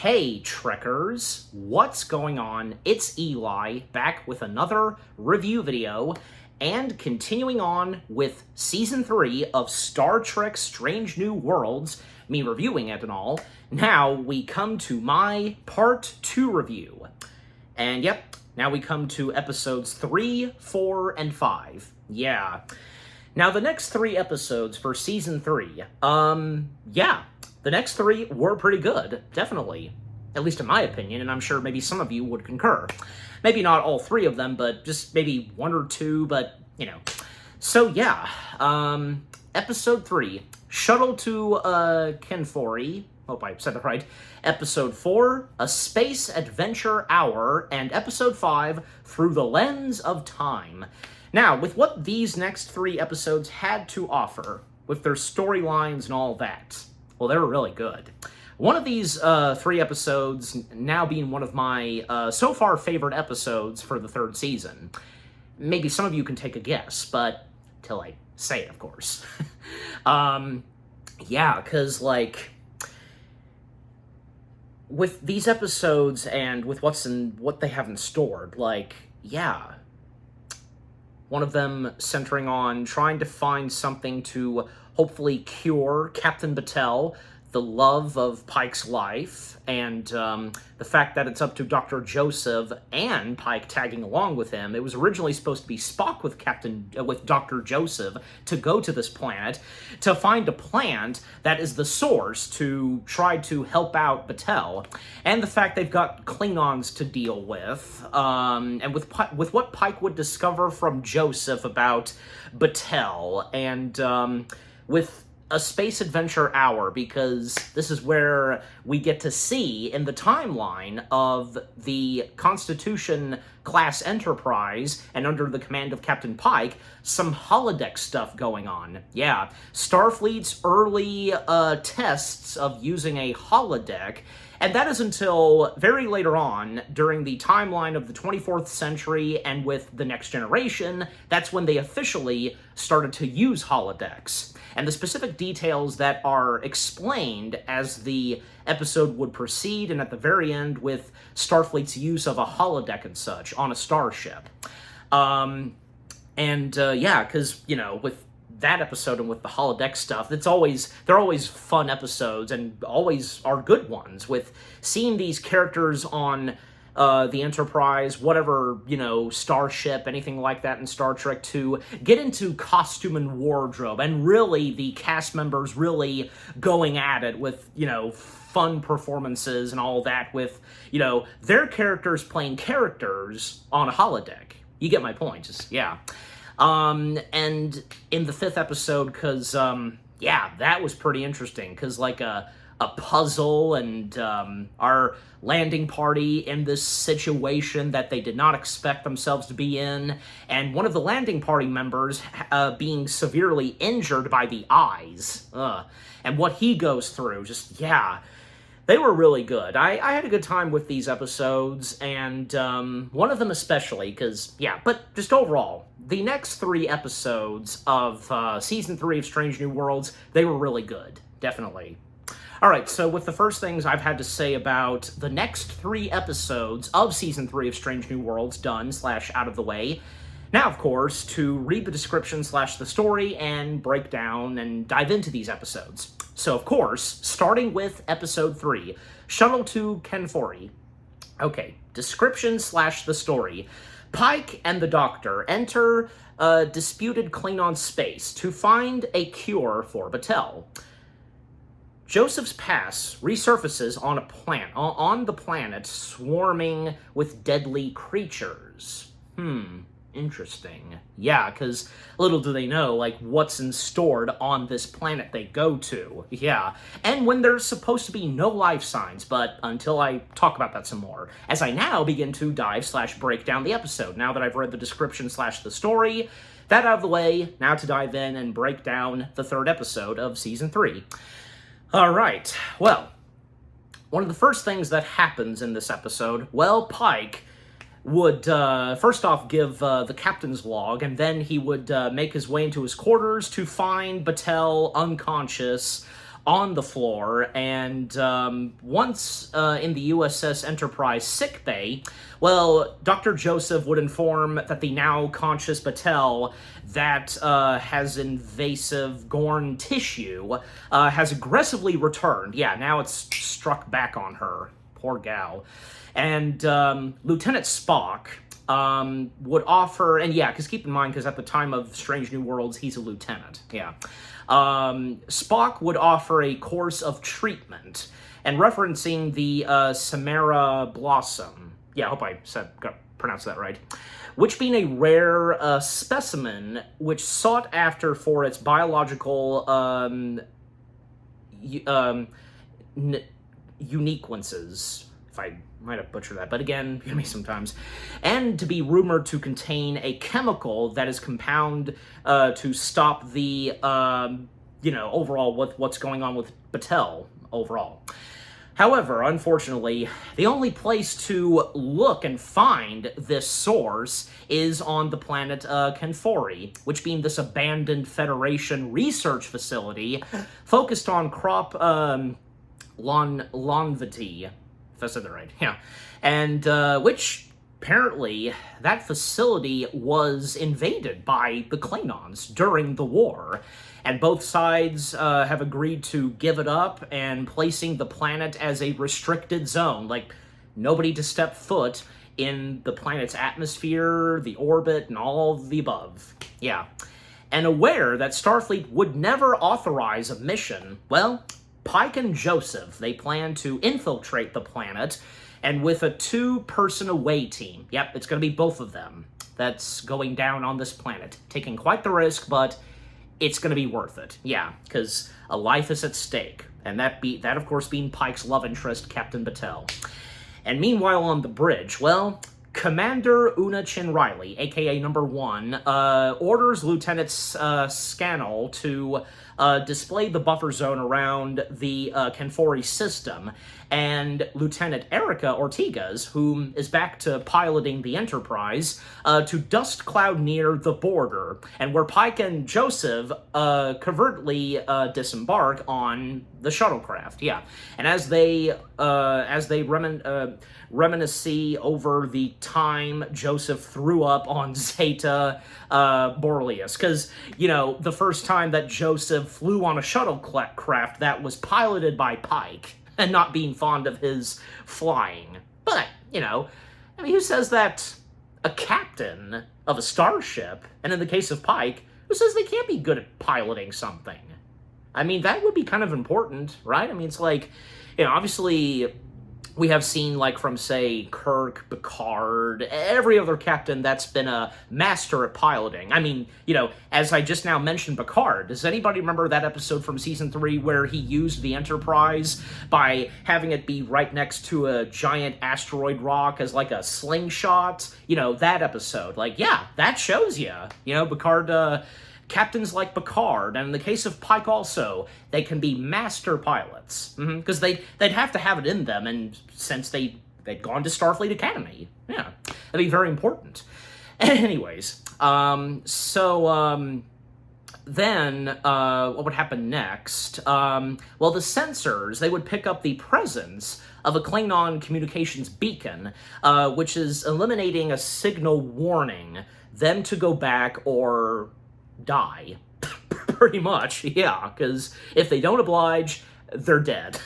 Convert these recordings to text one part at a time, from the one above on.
Hey Trekkers, what's going on? It's Eli, back with another review video, and continuing on with Season 3 of Star Trek Strange New Worlds, me reviewing it and all. Now we come to my Part 2 review. And yep, now we come to Episodes 3, 4, and 5. Yeah. Now the next 3 episodes for Season 3, the next 3 were pretty good, definitely. At least in my opinion, and I'm sure maybe some of you would concur. Maybe not all 3 of them, but just maybe 1 or 2, but, you know. So, yeah, Episode 3, Shuttle to, Kenfori, hope I said that right, Episode 4, A Space Adventure Hour, and Episode 5, Through the Lens of Time. Now, with what these next 3 episodes had to offer, with their storylines and all that, well, they were really good. One of these 3 episodes now being one of my so far favorite episodes for the 3rd season. Maybe some of you can take a guess, but till I say it, of course. Yeah, because, like, with these episodes and with what they have in store, like, yeah. One of them centering on trying to find something to hopefully cure Captain Battelle, the love of Pike's life, and the fact that it's up to Dr. Joseph and Pike tagging along with him. It was originally supposed to be Spock with Dr. Joseph to go to this planet to find a plant that is the source to try to help out Battelle, and the fact they've got Klingons to deal with, and with what Pike would discover from Joseph about Battelle, and with A Space Adventure Hour, because this is where we get to see, in the timeline of the Constitution-class Enterprise, and under the command of Captain Pike, some holodeck stuff going on. Yeah, Starfleet's early tests of using a holodeck, and that is until very later on, during the timeline of the 24th century and with The Next Generation, that's when they officially started to use holodecks. And the specific details that are explained as the episode would proceed, and at the very end with Starfleet's use of a holodeck and such on a starship. Yeah, because, you know, with that episode and with the holodeck stuff, they're always fun episodes and always are good ones, with seeing these characters on the Enterprise, whatever, you know, starship, anything like that in Star Trek 2, get into costume and wardrobe, and really the cast members really going at it with, you know, fun performances and all that, with, you know, their characters playing characters on a holodeck. You get my point, just, yeah. And in the 5th episode, because, yeah, that was pretty interesting, because, like, a puzzle, and our landing party in this situation that they did not expect themselves to be in, and one of the landing party members being severely injured by the eyes, and what he goes through, just, yeah, they were really good. I had a good time with these episodes, and one of them especially, because, yeah, but just overall, the next 3 episodes of Season 3 of Strange New Worlds, they were really good, definitely. Alright, so with the first things I've had to say about the next 3 episodes of Season 3 of Strange New Worlds done / out of the way, now, of course, to read the description / the story and break down and dive into these episodes. So, of course, starting with Episode 3, Shuttle to Kenfori. Okay, description / the story. Pike and the Doctor enter a disputed Klingon space to find a cure for Battelle. Joseph's pass resurfaces on the planet swarming with deadly creatures. Interesting. Yeah, because little do they know, like, what's in stored on this planet they go to. Yeah. And when there's supposed to be no life signs, but until I talk about that some more, as I now begin to dive / break down the episode, now that I've read the description / the story. That out of the way, now to dive in and break down the 3rd episode of Season 3. Alright, well, one of the first things that happens in this episode, well, Pike would, first off, give the captain's log, and then he would make his way into his quarters to find Battelle unconscious on the floor, and once in the USS Enterprise sickbay, well, Dr. Joseph would inform that the now conscious Batel that has invasive Gorn tissue has aggressively returned. Yeah, now it's struck back on her. Poor gal. And Lieutenant Spock would offer, and yeah, because keep in mind, because at the time of Strange New Worlds, he's a lieutenant, yeah. Spock would offer a course of treatment, and referencing the Samara Blossom, yeah, I hope I pronounced that right, which being a rare specimen which sought after for its biological uniquences, if I might have butchered that, but again, me sometimes, and to be rumored to contain a chemical that is compound to stop the, overall what's going on with Batel overall. However, unfortunately, the only place to look and find this source is on the planet Kenfori, which being this abandoned Federation research facility focused on crop longevity, if I said that right, yeah. And which, apparently, that facility was invaded by the Klingons during the war. And both sides have agreed to give it up and placing the planet as a restricted zone. Like, nobody to step foot in the planet's atmosphere, the orbit, and all of the above. Yeah. And aware that Starfleet would never authorize a mission, well, Pike and Joseph, they plan to infiltrate the planet, and with a 2-person away team. Yep, it's going to be both of them that's going down on this planet. Taking quite the risk, but it's going to be worth it. Yeah, because a life is at stake. And that of course, being Pike's love interest, Captain Batel. And meanwhile on the bridge, well, Commander Una Chin Riley, aka Number 1, orders Lieutenant Scannell to display the buffer zone around the Kenfori system, and Lieutenant Erica Ortigas, whom is back to piloting the Enterprise, to dust cloud near the border, and where Pike and Joseph covertly disembark on the shuttlecraft. Yeah, and as they reminisce over the time Joseph threw up on Zeta Borlius, because the first time that Joseph flew on a shuttlecraft that was piloted by Pike, and not being fond of his flying. But, who says that a captain of a starship, and in the case of Pike, who says they can't be good at piloting something? I mean, that would be kind of important, right? I mean, it's like, obviously we have seen, like, from, say, Kirk, Picard, every other captain that's been a master at piloting. I mean, as I just now mentioned Picard, does anybody remember that episode from Season 3 where he used the Enterprise by having it be right next to a giant asteroid rock as, like, a slingshot? That episode. Like, yeah, that shows you. Picard, captains like Picard, and in the case of Pike also, they can be master pilots. Because they'd have to have it in them, and since they'd gone to Starfleet Academy. Yeah, that'd be very important. Anyways, then what would happen next? Well, the sensors, they would pick up the presence of a Klingon communications beacon, which is eliminating a signal warning them to go back or die. Pretty much, yeah, because if they don't oblige, they're dead.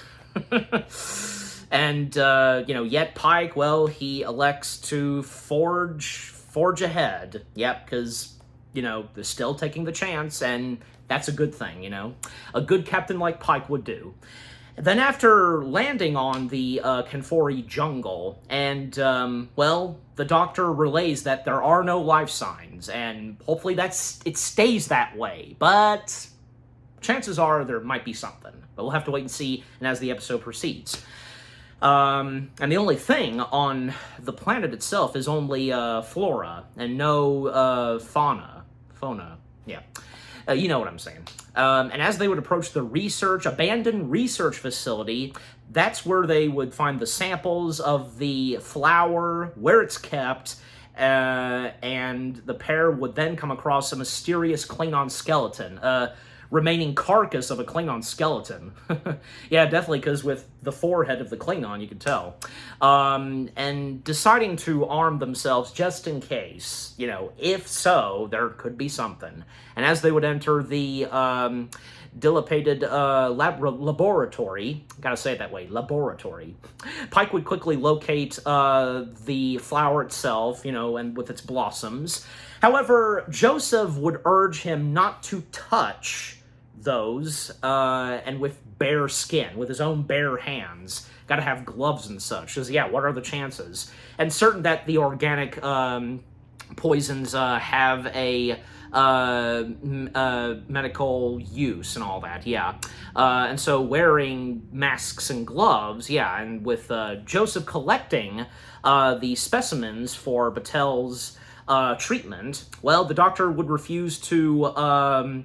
And, yet Pike, well, he elects to forge ahead. Yep, because, they're still taking the chance, and that's a good thing, A good captain like Pike would do. Then after landing on the Kenfori jungle, and, the doctor relays that there are no life signs, and hopefully it stays that way, but chances are there might be something. But we'll have to wait and see, and as the episode proceeds. And the only thing on the planet itself is only flora, and no fauna, yeah. You know what I'm saying. And as they would approach the abandoned research facility, that's where they would find the samples of the flower, where it's kept, and the pair would then come across a mysterious Klingon skeleton. remaining carcass of a Klingon skeleton. Yeah, definitely, because with the forehead of the Klingon, you could tell. And deciding to arm themselves just in case, if so, there could be something. And as they would enter the dilapidated laboratory, gotta say it that way, laboratory, Pike would quickly locate the flower itself, and with its blossoms. However, Joseph would urge him not to touch those, and with bare skin, with his own bare hands. Gotta have gloves and such, because, what are the chances? And certain that the organic poisons have a medical use and all that, and so wearing masks and gloves, and with Joseph collecting the specimens for Batel's treatment, well, the doctor would refuse to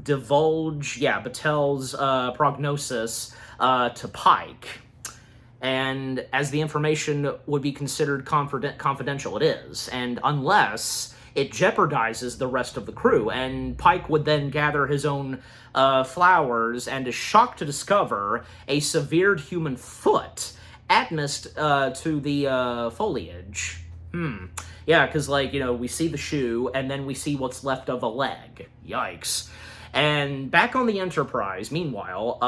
divulge, Batel's prognosis to Pike. And as the information would be considered confidential, it is. And unless it jeopardizes the rest of the crew. And Pike would then gather his own flowers and is shocked to discover a severed human foot atmosed to the foliage. Yeah, because, we see the shoe, and then we see what's left of a leg. Yikes. And back on the Enterprise, meanwhile,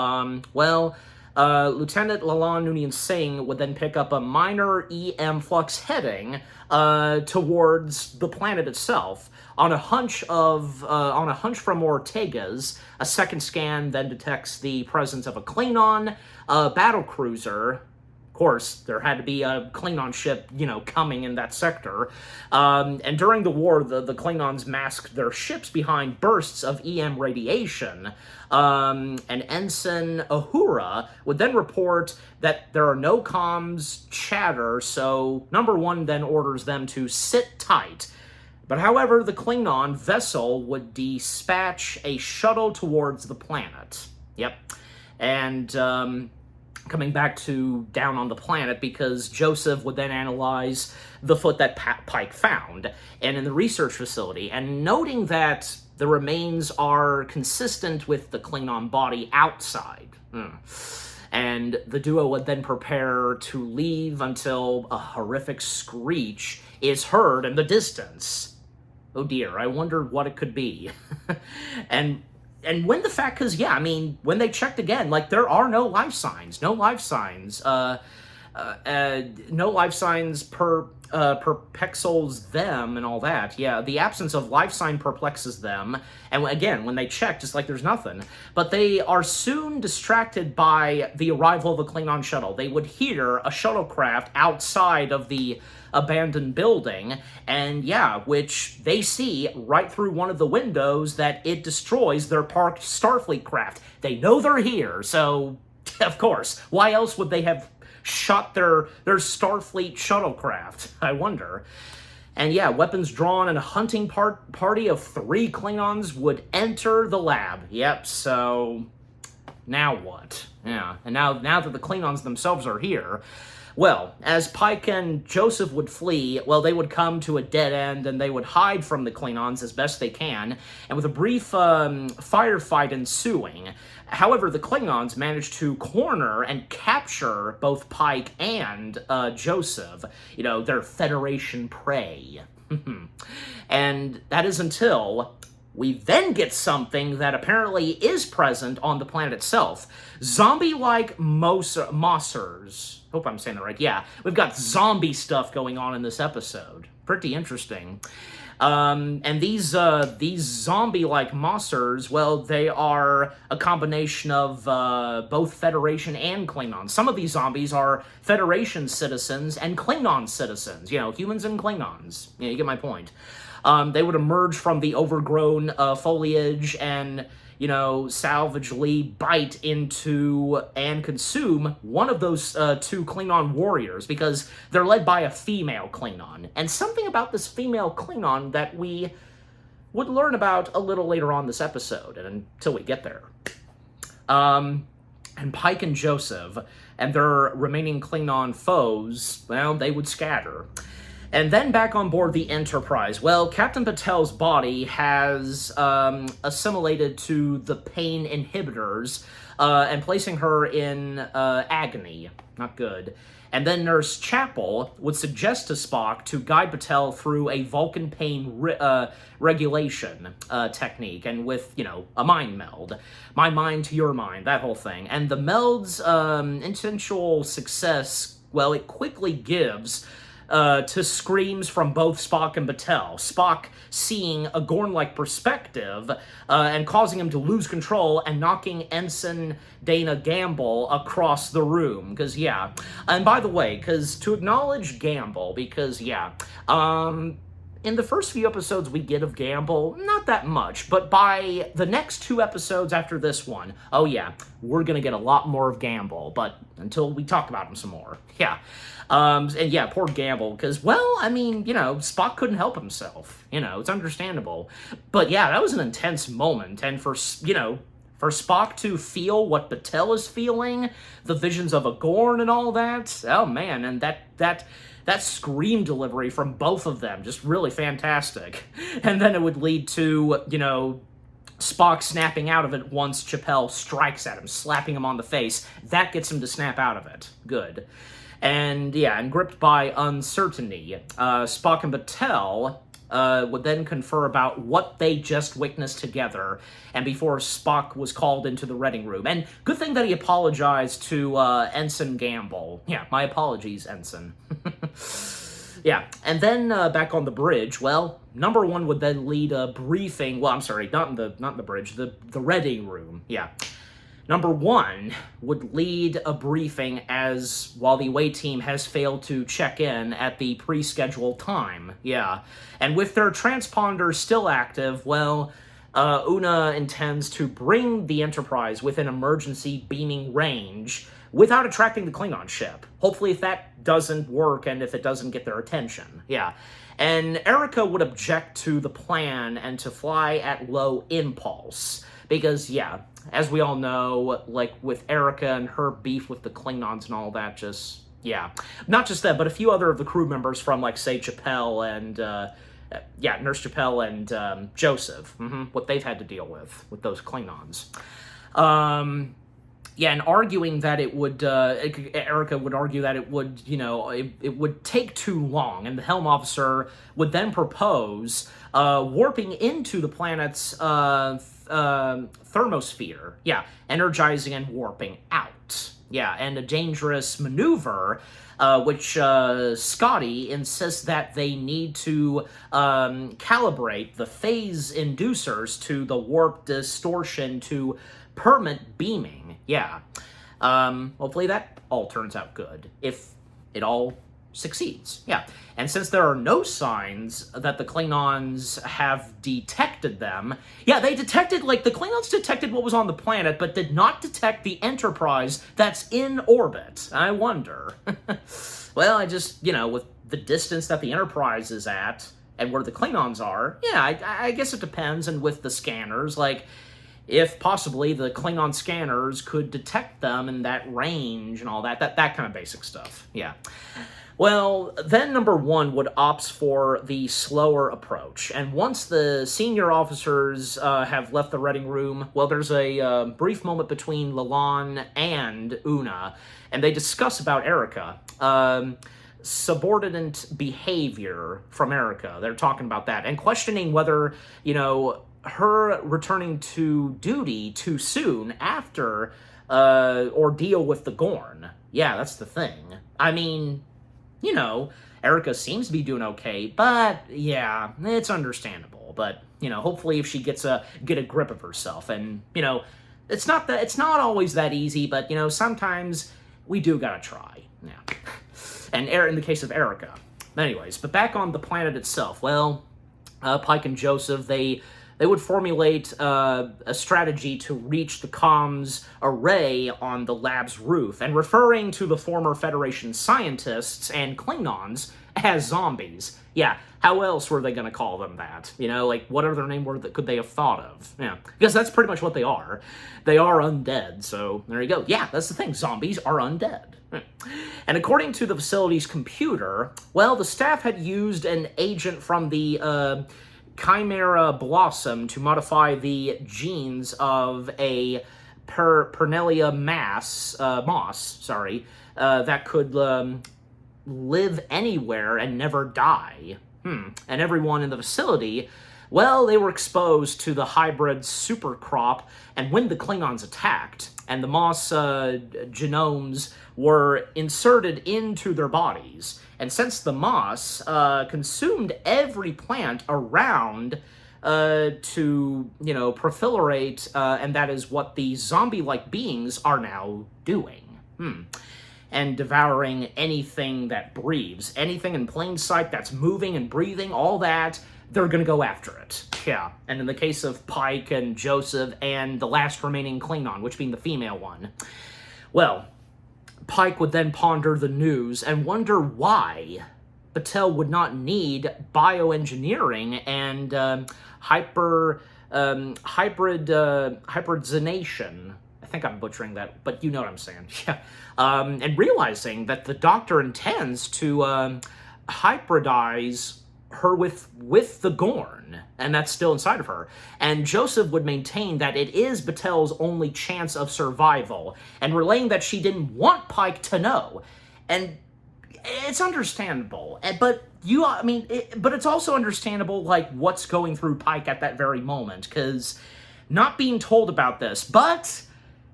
Lieutenant Lalan Noonien Singh would then pick up a minor EM flux heading towards the planet itself. On a hunch from Ortega's, a second scan then detects the presence of a Klingon battlecruiser. Of course, there had to be a Klingon ship, coming in that sector. And during the war, the Klingons masked their ships behind bursts of EM radiation. And Ensign Uhura would then report that there are no comms chatter, so number one then orders them to sit tight. But however, the Klingon vessel would dispatch a shuttle towards the planet. Yep. And, coming back to down on the planet, because Joseph would then analyze the foot that Pike found and in the research facility, and noting that the remains are consistent with the Klingon body outside. And the duo would then prepare to leave until a horrific screech is heard in the distance. Oh dear, I wondered what it could be. And when the fact, because, when they checked again, there are no life signs. No life signs. No life signs perplexes them and all that. Yeah, the absence of life sign perplexes them. And again, when they check, just there's nothing. But they are soon distracted by the arrival of a Klingon shuttle. They would hear a shuttlecraft outside of the abandoned building, and which they see right through one of the windows that it destroys their parked Starfleet craft. They know they're here, so of course, why else would they have shot their Starfleet shuttlecraft, I wonder. And weapons drawn, and a hunting party of 3 Klingons would enter the lab. Yep, so now what? Yeah, and now that the Klingons themselves are here, well, as Pike and Joseph would flee, they would come to a dead end, and they would hide from the Klingons as best they can, and with a brief firefight ensuing. However, the Klingons managed to corner and capture both Pike and Joseph, their Federation prey. And that is until we then get something that apparently is present on the planet itself. Zombie-like mossers. Hope I'm saying that right. Yeah, we've got zombie stuff going on in this episode. Pretty interesting. And these zombie-like mossers, they are a combination of both Federation and Klingons. Some of these zombies are Federation citizens and Klingon citizens. Humans and Klingons. You get my point. They would emerge from the overgrown foliage and, salvagely bite into and consume one of those 2 Klingon warriors, because they're led by a female Klingon. And something about this female Klingon that we would learn about a little later on this episode, and until we get there. And Pike and Joseph and their remaining Klingon foes, they would scatter. And then back on board the Enterprise. Well, Captain Patel's body has assimilated to the pain inhibitors and placing her in agony. Not good. And then Nurse Chapel would suggest to Spock to guide Patel through a Vulcan pain regulation technique, and with, a mind meld. My mind to your mind, that whole thing. And the meld's intentional success, well, it quickly gives to screams from both Spock and Patel. Spock seeing a Gorn-like perspective and causing him to lose control and knocking Ensign Dana Gamble across the room. Because, and by the way, to acknowledge Gamble, because, in the first few episodes we get of Gamble, not that much, but by the next 2 episodes after this one, oh yeah, we're gonna get a lot more of Gamble, but until we talk about him some more. And yeah, poor Gamble, because, well, I mean, Spock couldn't help himself. It's understandable. But yeah, that was an intense moment, and for Spock to feel what Patel is feeling, the visions of a Gorn and all that, oh man, and that scream delivery from both of them, just really fantastic. And then it would lead to, Spock snapping out of it once Chapel strikes at him, slapping him on the face. That gets him to snap out of it. Good. And gripped by uncertainty, Spock and Patel would then confer about what they just witnessed together, and before Spock was called into the reading room. And good thing that he apologized to Ensign Gamble. Yeah, my apologies, Ensign. And then back on the bridge, well, number 1 would then lead a briefing. Well, I'm sorry, not in the bridge, the reading room. Number 1 would lead a briefing while the away team has failed to check in at the pre-scheduled time. And with their transponders still active, well, Una intends to bring the Enterprise within emergency beaming range without attracting the Klingon ship. Hopefully, if that doesn't work and if it doesn't get their attention. And Erica would object to the plan and to fly at low impulse. Because, as we all know, like with Erica and her beef with the Klingons and all that, not just that, but a few other of the crew members from, like, say, Chapel and, Nurse Chapel and Joseph, what they've had to deal with those Klingons. And arguing that it would, Erica would argue that it would, it would take too long, and the Helm officer would then propose warping into the planet's thermosphere, energizing and warping out. And a dangerous maneuver, which Scotty insists that they need to calibrate the phase inducers to the warp distortion to permit beaming. Hopefully that all turns out good, if it all succeeds. And since there are no signs that the Klingons have detected them, they detected, the Klingons detected what was on the planet, but did not detect the Enterprise that's in orbit. I wonder. Well, I just, with the distance that the Enterprise is at, and where the Klingons are, I guess it depends, and with the scanners, if possibly the Klingon scanners could detect them in that range and all that kind of basic stuff. Well, then number 1 would opt for the slower approach. And once the senior officers have left the reading room, well, there's a brief moment between Lalonde and Una, and they discuss about Erica. Subordinate behavior from Erica. They're talking about that and questioning whether, her returning to duty too soon after ordeal with the Gorn. That's the thing. I mean, Erica seems to be doing okay, but it's understandable. But, hopefully if she get a grip of herself, and, it's not always that easy, but, sometimes we do gotta try. And in the case of Erica. Anyways, but back on the planet itself, well, Pike and Joseph, they would formulate a strategy to reach the comms array on the lab's roof, and referring to the former Federation scientists and Klingons as zombies. Yeah, how else were they going to call them that? You know, like, what other name word that could they have thought of? Yeah, because that's pretty much what they are. They are undead, so there you go. Yeah, that's the thing. Zombies are undead. And according to the facility's computer, well, the staff had used an agent from the Chimera Blossom to modify the genes of a Pernelia moss, that could live anywhere and never die. And everyone in the facility, well, they were exposed to the hybrid supercrop, and when the Klingons attacked, and the moss genomes were inserted into their bodies. And since the moss consumed every plant around to, proliferate, and that is what the zombie-like beings are now doing. And devouring anything that breathes. Anything in plain sight that's moving and breathing, all that, they're gonna go after it. Yeah, and in the case of Pike and Joseph and the last remaining Klingon, which being the female one, well, Pike would then ponder the news and wonder why Batel would not need bioengineering and hybridization. I think I'm butchering that, but you know what I'm saying. Yeah. And realizing that the Doctor intends to hybridize her with the Gorn, and that's still inside of her. And Joseph would maintain that it is Batel's only chance of survival, and relaying that she didn't want Pike to know. And it's understandable, but but it's also understandable, like, what's going through Pike at that very moment, because not being told about this, but,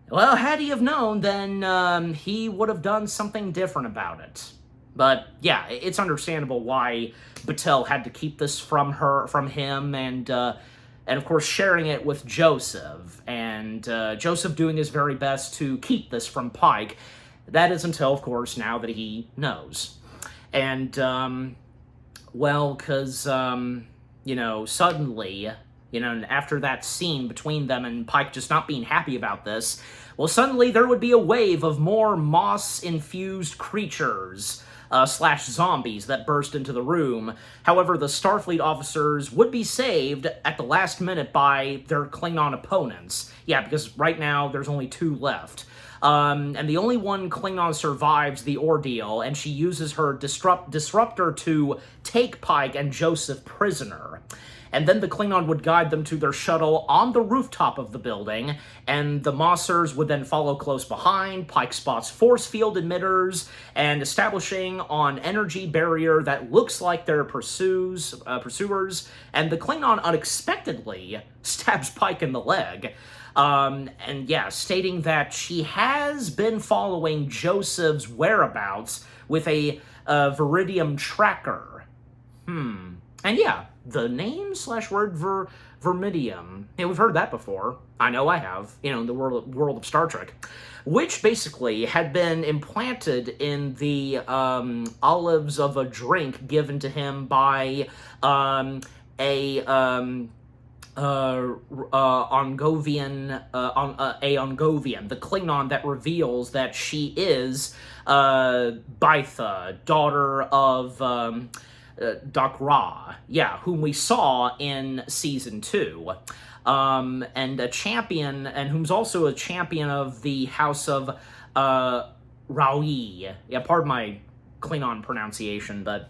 well, had he have known, then he would have done something different about it. But, yeah, it's understandable why Batel had to keep this from him, and of course sharing it with Joseph, and Joseph doing his very best to keep this from Pike. That is until, of course, now that he knows. And, because, suddenly, after that scene between them and Pike just not being happy about this, well, suddenly there would be a wave of more moss-infused creatures, / zombies that burst into the room. However, the Starfleet officers would be saved at the last minute by their Klingon opponents. Yeah, because right now there's only 2 left. And the only one Klingon survives the ordeal, and she uses her disruptor to take Pike and Joseph prisoner. And then the Klingon would guide them to their shuttle on the rooftop of the building, and the Mossers would then follow close behind. Pike spots force field emitters, and establishing an energy barrier that looks like their pursuers, and the Klingon unexpectedly stabs Pike in the leg. Stating that she has been following Joseph's whereabouts with a Viridium tracker. And yeah, the name / word Vermidium. Yeah, we've heard that before. I know I have, in the world of Star Trek. Which basically had been implanted in the olives of a drink given to him by Ongovian, the Klingon that reveals that she is Baitha, daughter of Dakra, whom we saw in Season 2, and a champion, and whom's also a champion of the House of Raui. Yeah, pardon my Klingon pronunciation, but,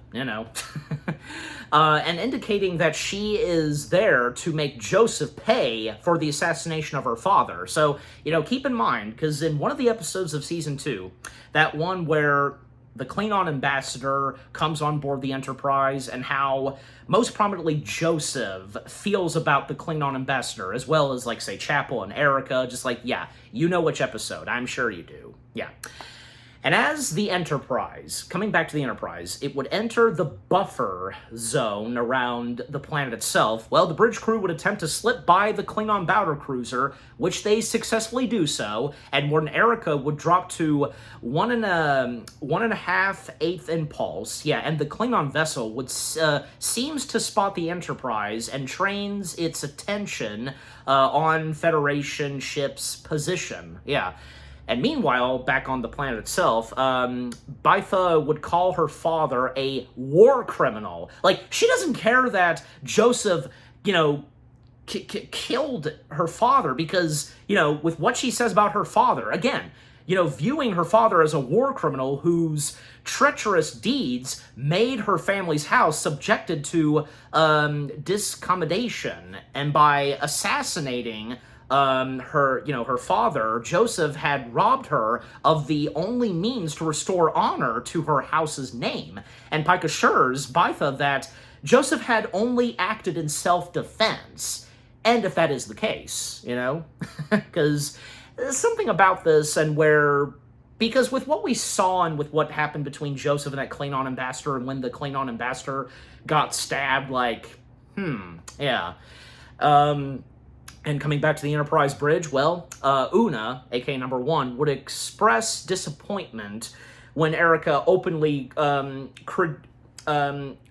and indicating that she is there to make Joseph pay for the assassination of her father. So, keep in mind, because in one of the episodes of Season 2, that one where the Klingon ambassador comes on board the Enterprise, and how most prominently Joseph feels about the Klingon ambassador, as well as, like, say, Chapel and Erica, just like, yeah, you know which episode, I'm sure you do, yeah. And as the Enterprise, coming back to the Enterprise, it would enter the buffer zone around the planet itself, well, the bridge crew would attempt to slip by the Klingon battle cruiser, which they successfully do so, and when Erica would drop to 1 1/2 impulse, and the Klingon vessel would seems to spot the Enterprise and trains its attention on Federation ship's position, And meanwhile, back on the planet itself, Bytha would call her father a war criminal. Like, she doesn't care that Joseph, killed her father because, with what she says about her father, again, viewing her father as a war criminal whose treacherous deeds made her family's house subjected to discommodation. And by assassinating her father, Joseph had robbed her of the only means to restore honor to her house's name. And Pike assures Bytha that Joseph had only acted in self-defense. And if that is the case, because there's something about this because with what we saw and with what happened between Joseph and that Klingon ambassador, and when the Klingon ambassador got stabbed, yeah. And coming back to the Enterprise bridge, well, Una, aka number 1, would express disappointment when Erica openly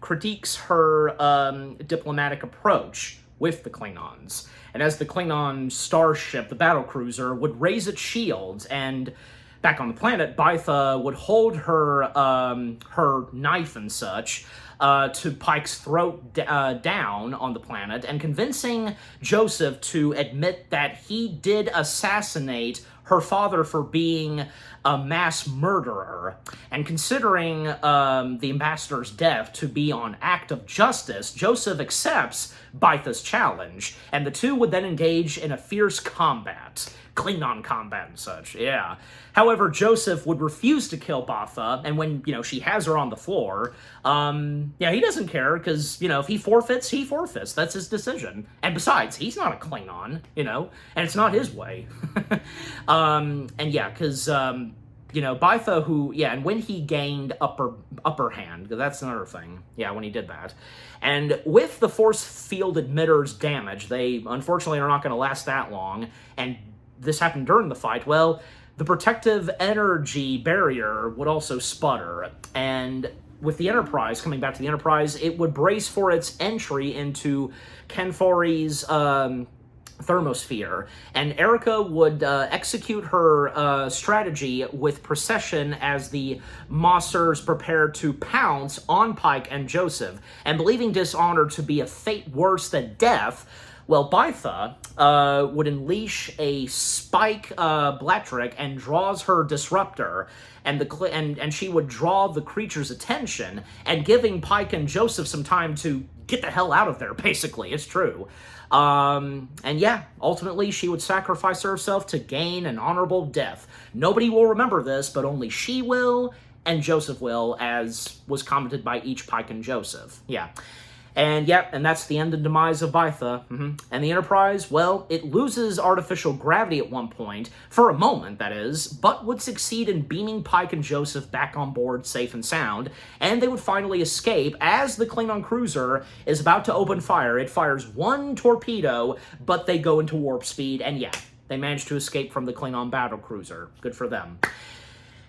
critiques her diplomatic approach with the Klingons. And as the Klingon starship, the battlecruiser, would raise its shields, and back on the planet, Bytha would hold her her knife and such to Pike's throat down on the planet, and convincing Joseph to admit that he did assassinate her father for being a mass murderer. And considering the ambassador's death to be an act of justice, Joseph accepts Bytha's challenge, and the two would then engage in a fierce combat. Klingon combat and such, yeah. However, Joseph would refuse to kill Bytha, and when, she has her on the floor, he doesn't care, because, if he forfeits, he forfeits. That's his decision. And besides, he's not a Klingon, and it's not his way. Because, Bytha, and when he gained upper hand, that's another thing, when he did that. And with the force field emitters damaged, they unfortunately are not going to last that long, and this happened during the fight, well, the protective energy barrier would also sputter, and with the Enterprise, coming back to the Enterprise, it would brace for its entry into Kenfori's thermosphere, and Erica would execute her strategy with precision as the Mossers prepared to pounce on Pike and Joseph, and believing dishonor to be a fate worse than death, well, Bytha would unleash a spike Blatrick and draws her disruptor, and she would draw the creature's attention, and giving Pike and Joseph some time to get the hell out of there, basically. It's true. Ultimately she would sacrifice herself to gain an honorable death. Nobody will remember this, but only she will, and Joseph will, as was commented by each Pike and Joseph. Yeah. And that's the end and demise of Bytha. And the Enterprise, well, it loses artificial gravity at one point, for a moment, that is, but would succeed in beaming Pike and Joseph back on board safe and sound, and they would finally escape as the Klingon cruiser is about to open fire. It fires one torpedo, but they go into warp speed, and they manage to escape from the Klingon battlecruiser. Good for them.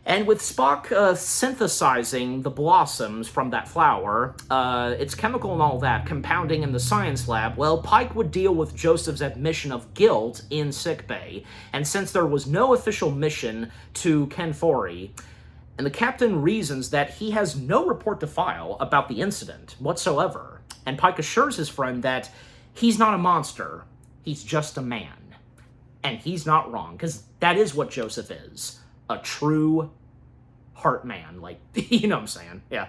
And with Spock synthesizing the blossoms from that flower, its chemical and all that, compounding in the science lab, well, Pike would deal with Joseph's admission of guilt in sickbay. And since there was no official mission to Kenfori, and the captain reasons that he has no report to file about the incident whatsoever, and Pike assures his friend that he's not a monster, he's just a man. And he's not wrong, because that is what Joseph is. A true heart man, you know what I'm saying, yeah.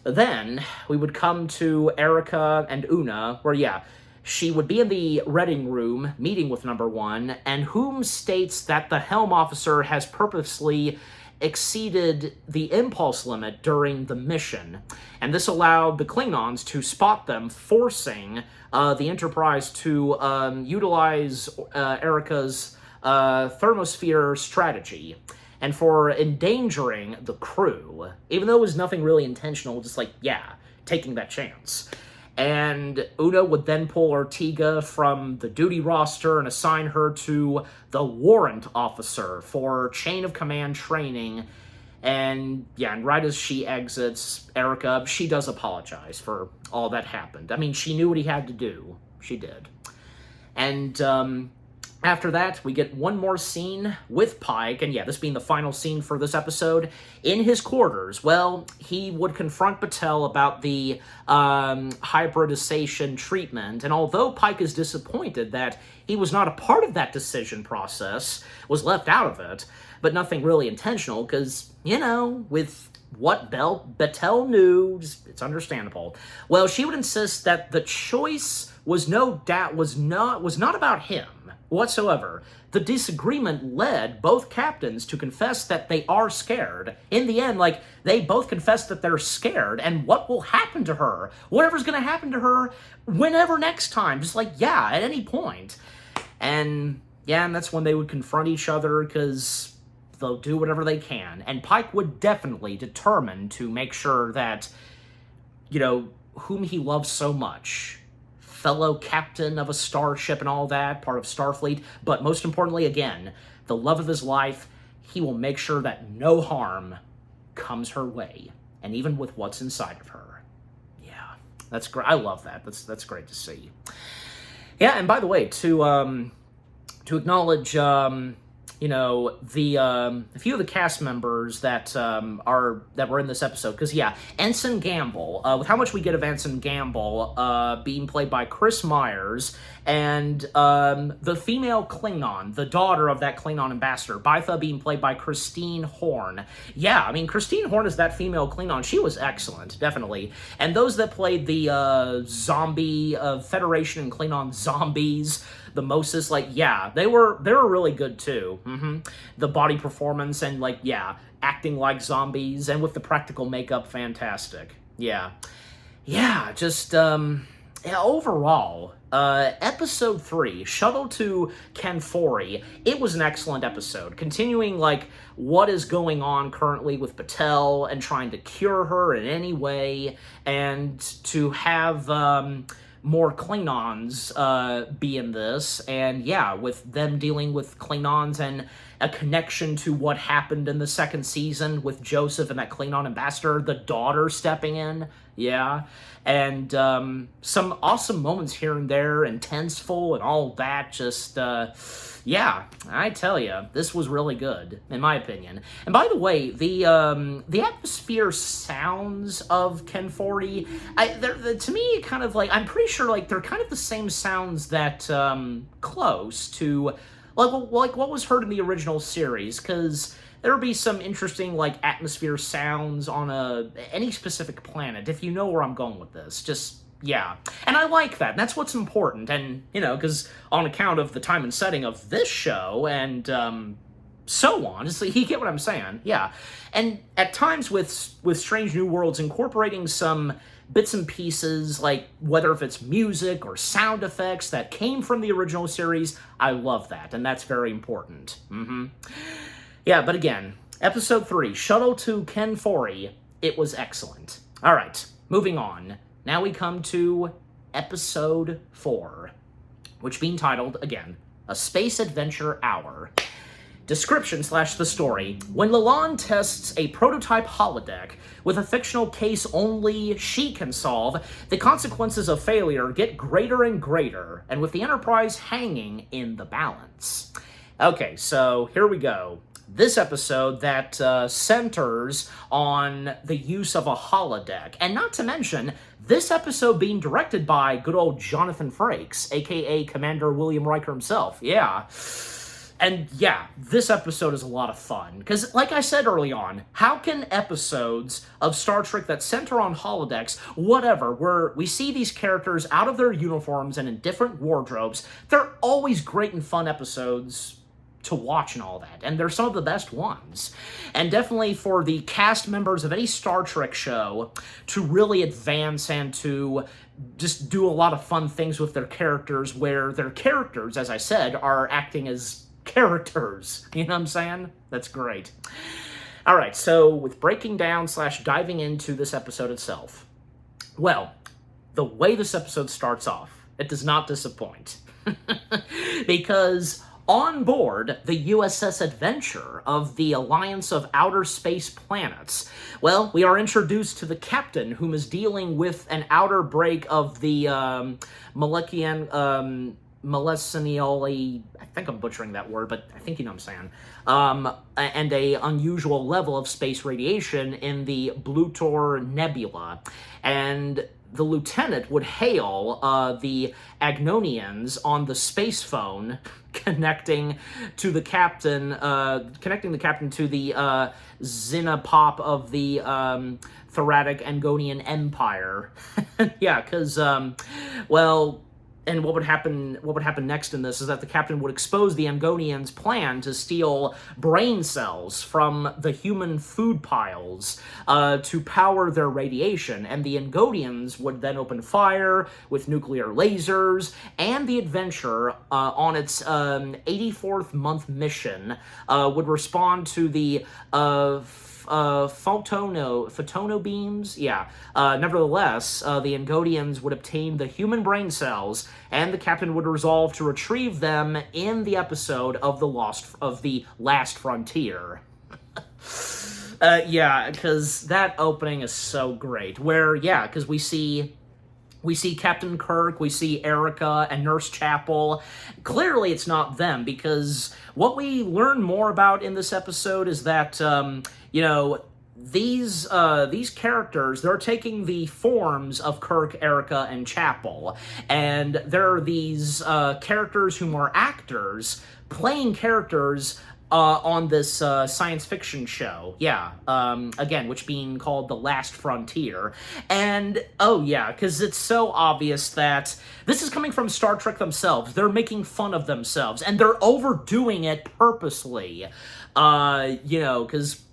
Then we would come to Erica and Una, where, she would be in the reading room meeting with number 1, and whom states that the helm officer has purposely exceeded the impulse limit during the mission, and this allowed the Klingons to spot them, forcing the Enterprise to utilize Erica's thermosphere strategy, and for endangering the crew, even though it was nothing really intentional, just taking that chance. And Una would then pull Ortega from the duty roster and assign her to the warrant officer for chain of command training. And right as she exits Erica, she does apologize for all that happened. I mean, she knew what he had to do. She did. And After that, we get one more scene with Pike, and yeah, this being the final scene for this episode, in his quarters. Well, he would confront Patel about the hybridization treatment, and although Pike is disappointed that he was not a part of that decision process, was left out of it, but nothing really intentional, because, with what Battelle knew, it's understandable. Well, she would insist that the choice was not about him whatsoever. The disagreement led both captains to confess that they are scared. In the end, they both confess that they're scared, and what will happen to her? Whatever's gonna happen to her whenever next time. Just at any point. And that's when they would confront each other, because they'll do whatever they can. And Pike would definitely determine to make sure that, whom he loves so much, fellow captain of a starship and all that, part of Starfleet, but most importantly, again, the love of his life, he will make sure that no harm comes her way, and even with what's inside of her. Yeah, that's great. I love that. That's great to see. Yeah, and by the way, to acknowledge, a few of the cast members that were in this episode, because Ensign Gamble, with how much we get of Ensign Gamble, being played by Chris Myers, and the female Klingon, the daughter of that Klingon ambassador, Bytha, being played by Christine Horn. Yeah, I mean, Christine Horn is that female Klingon. She was excellent, definitely. And those that played the zombie Federation and Klingon zombies, the Moses, they were really good too. The body performance and acting like zombies, and with the practical makeup, fantastic. Overall, episode 3, Shuttle to Kenfori, it was an excellent episode, continuing what is going on currently with Battelle and trying to cure her in any way, and to have more Klingons be in this, and with them dealing with Klingons and a connection to what happened in the second season with Joseph and that Klingon ambassador, the daughter stepping in, and some awesome moments here and there, intenseful and all that, I tell you, this was really good, in my opinion. And by the way, the atmosphere sounds of Kenfori, to me, kind of I'm pretty sure they're kind of the same sounds that close to what was heard in the original series, because there would be some interesting atmosphere sounds on any specific planet, if you know where I'm going with this. And I like that. That's what's important. And, because on account of the time and setting of this show and so on, you get what I'm saying. Yeah. And at times with Strange New Worlds, incorporating some bits and pieces, whether if it's music or sound effects that came from the original series, I love that. And that's very important. Yeah, but again, episode 3, Shuttle to Kenfori, it was excellent. All right, moving on. Now we come to episode 4, which being titled, again, A Space Adventure Hour. Description / the story. When Lalonde tests a prototype holodeck with a fictional case only she can solve, the consequences of failure get greater and greater, and with the Enterprise hanging in the balance. Okay, so here we go. This episode that centers on the use of a holodeck. And not to mention, this episode being directed by good old Jonathan Frakes, a.k.a. Commander William Riker himself. Yeah. And this episode is a lot of fun. Because, like I said early on, how can episodes of Star Trek that center on holodecks, whatever, where we see these characters out of their uniforms and in different wardrobes, they're always great and fun episodes to watch and all that, and they're some of the best ones. And definitely for the cast members of any Star Trek show to really advance and to just do a lot of fun things with their characters, where their characters, as I said, are acting as characters. You know what I'm saying? That's great. All right, so with breaking down / diving into this episode itself, well, the way this episode starts off, it does not disappoint. Because on board the USS Adventure of the Alliance of Outer Space Planets, well, we are introduced to the captain, whom is dealing with an outer break of the Malekian Melesinioli, I think I'm butchering that word, but I think you know what I'm saying, and a unusual level of space radiation in the Blutor Nebula. And the lieutenant would hail the Agnonians on the space phone, connecting the captain to the Xenopop of the Thoratic Angonian Empire. Yeah, because, well, and what would happen next in this is that the captain would expose the Angonians' plan to steal brain cells from the human food piles to power their radiation, and the Angonians would then open fire with nuclear lasers, and the Adventure, on its 84th month mission, would respond to the photono beams? Yeah. Nevertheless, the Angonians would obtain the human brain cells, and the captain would resolve to retrieve them in the episode of the Last Frontier. Yeah, because that opening is so great. Where, yeah, because we see Captain Kirk, we see Erica and Nurse Chapel. Clearly it's not them, because what we learn more about in this episode is that, these characters, they're taking the forms of Kirk, Erica, and Chapel. And there are these characters whom are actors playing characters on this science fiction show. Yeah, again, which being called The Last Frontier. And, oh yeah, because it's so obvious that this is coming from Star Trek themselves. They're making fun of themselves, and they're overdoing it purposely. Because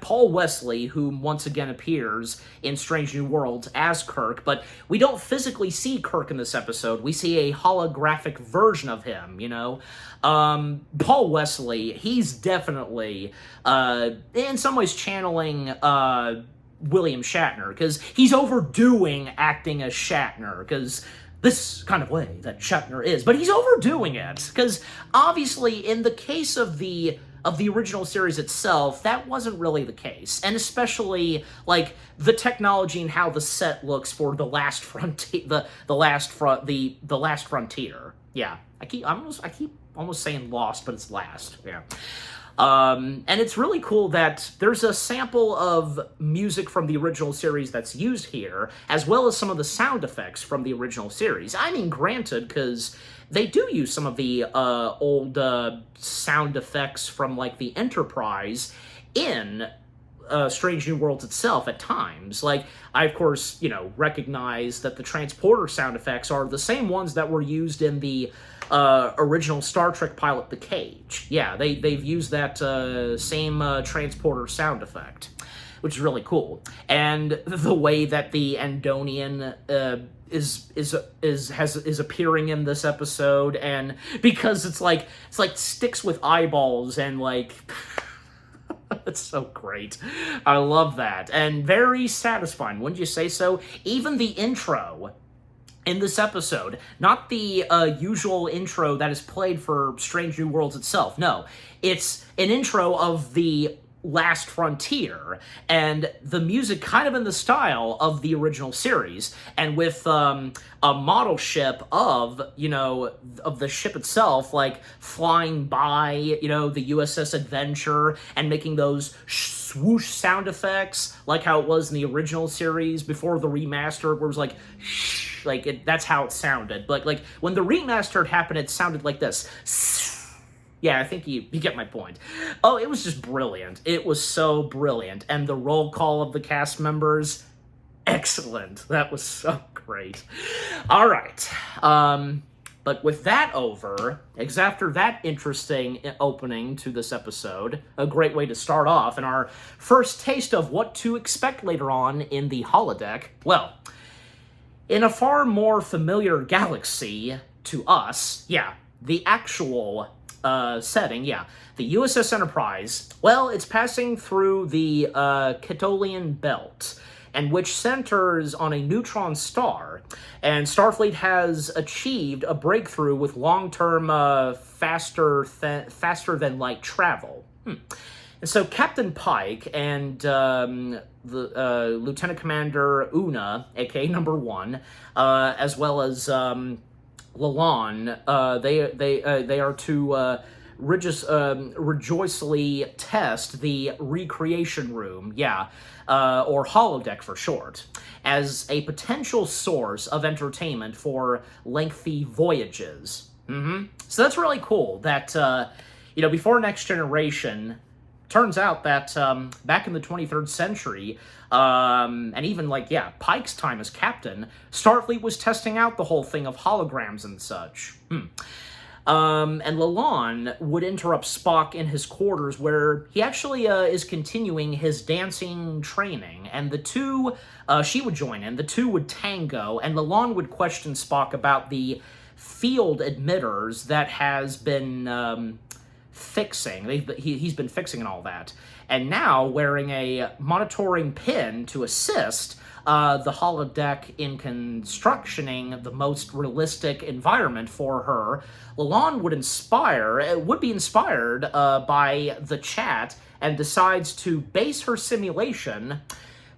Paul Wesley, who once again appears in Strange New Worlds as Kirk, but we don't physically see Kirk in this episode. We see a holographic version of him, Paul Wesley, he's definitely, in some ways, channeling William Shatner, because he's overdoing acting as Shatner, because this kind of way that Shatner is, but he's overdoing it, because obviously in the case of the original series itself, that wasn't really the case. And especially, like, the technology and how the set looks for the Last Frontier, the Last Frontier. Yeah, I keep almost saying Lost, but it's Last. Yeah. And it's really cool that there's a sample of music from the original series that's used here, as well as some of the sound effects from the original series. I mean, granted, because they do use some of the old sound effects from, like, the Enterprise in Strange New Worlds itself at times. Like, I, of course, recognize that the transporter sound effects are the same ones that were used in the original Star Trek pilot, The Cage. Yeah, they've used that same transporter sound effect, which is really cool. And the way that the Andonian is appearing in this episode, and because it's like sticks with eyeballs, and like it's so great. I love that, and very satisfying, wouldn't you say so? Even the intro in this episode, not the usual intro that is played for Strange New Worlds itself. No, it's an intro of the Last Frontier, and the music kind of in the style of the original series, and with a model ship of the ship itself, like flying by the USS Adventure and making those swoosh sound effects, like how it was in the original series before the remaster, where it was like shh, that's how it sounded. But like when the remastered happened, it sounded like this. Yeah, I think you get my point. Oh, it was just brilliant. It was so brilliant. And the roll call of the cast members, excellent. That was so great. All right. But with that over, after that interesting opening to this episode, a great way to start off, and our first taste of what to expect later on in the holodeck, well, in a far more familiar galaxy to us, yeah, the actual setting, yeah. The USS Enterprise, well, it's passing through the Catolian Belt, and which centers on a neutron star, and Starfleet has achieved a breakthrough with long-term faster-than-light travel. And so Captain Pike and the Lieutenant Commander Una, aka Number 1, as well as Lalonde, they are to rejoicefully test the recreation room, or holodeck for short, as a potential source of entertainment for lengthy voyages. So that's really cool that, before Next Generation, turns out that back in the 23rd century, and even Pike's time as captain, Starfleet was testing out the whole thing of holograms and such. And Lalonde would interrupt Spock in his quarters, where he actually is continuing his dancing training, and the two, she would join in, the two would tango, and Lalonde would question Spock about the field emitters that has been fixing. He's been fixing and all that. And now, wearing a monitoring pin to assist the holodeck in constructioning the most realistic environment for her, Lalonde would be inspired by the chat and decides to base her simulation,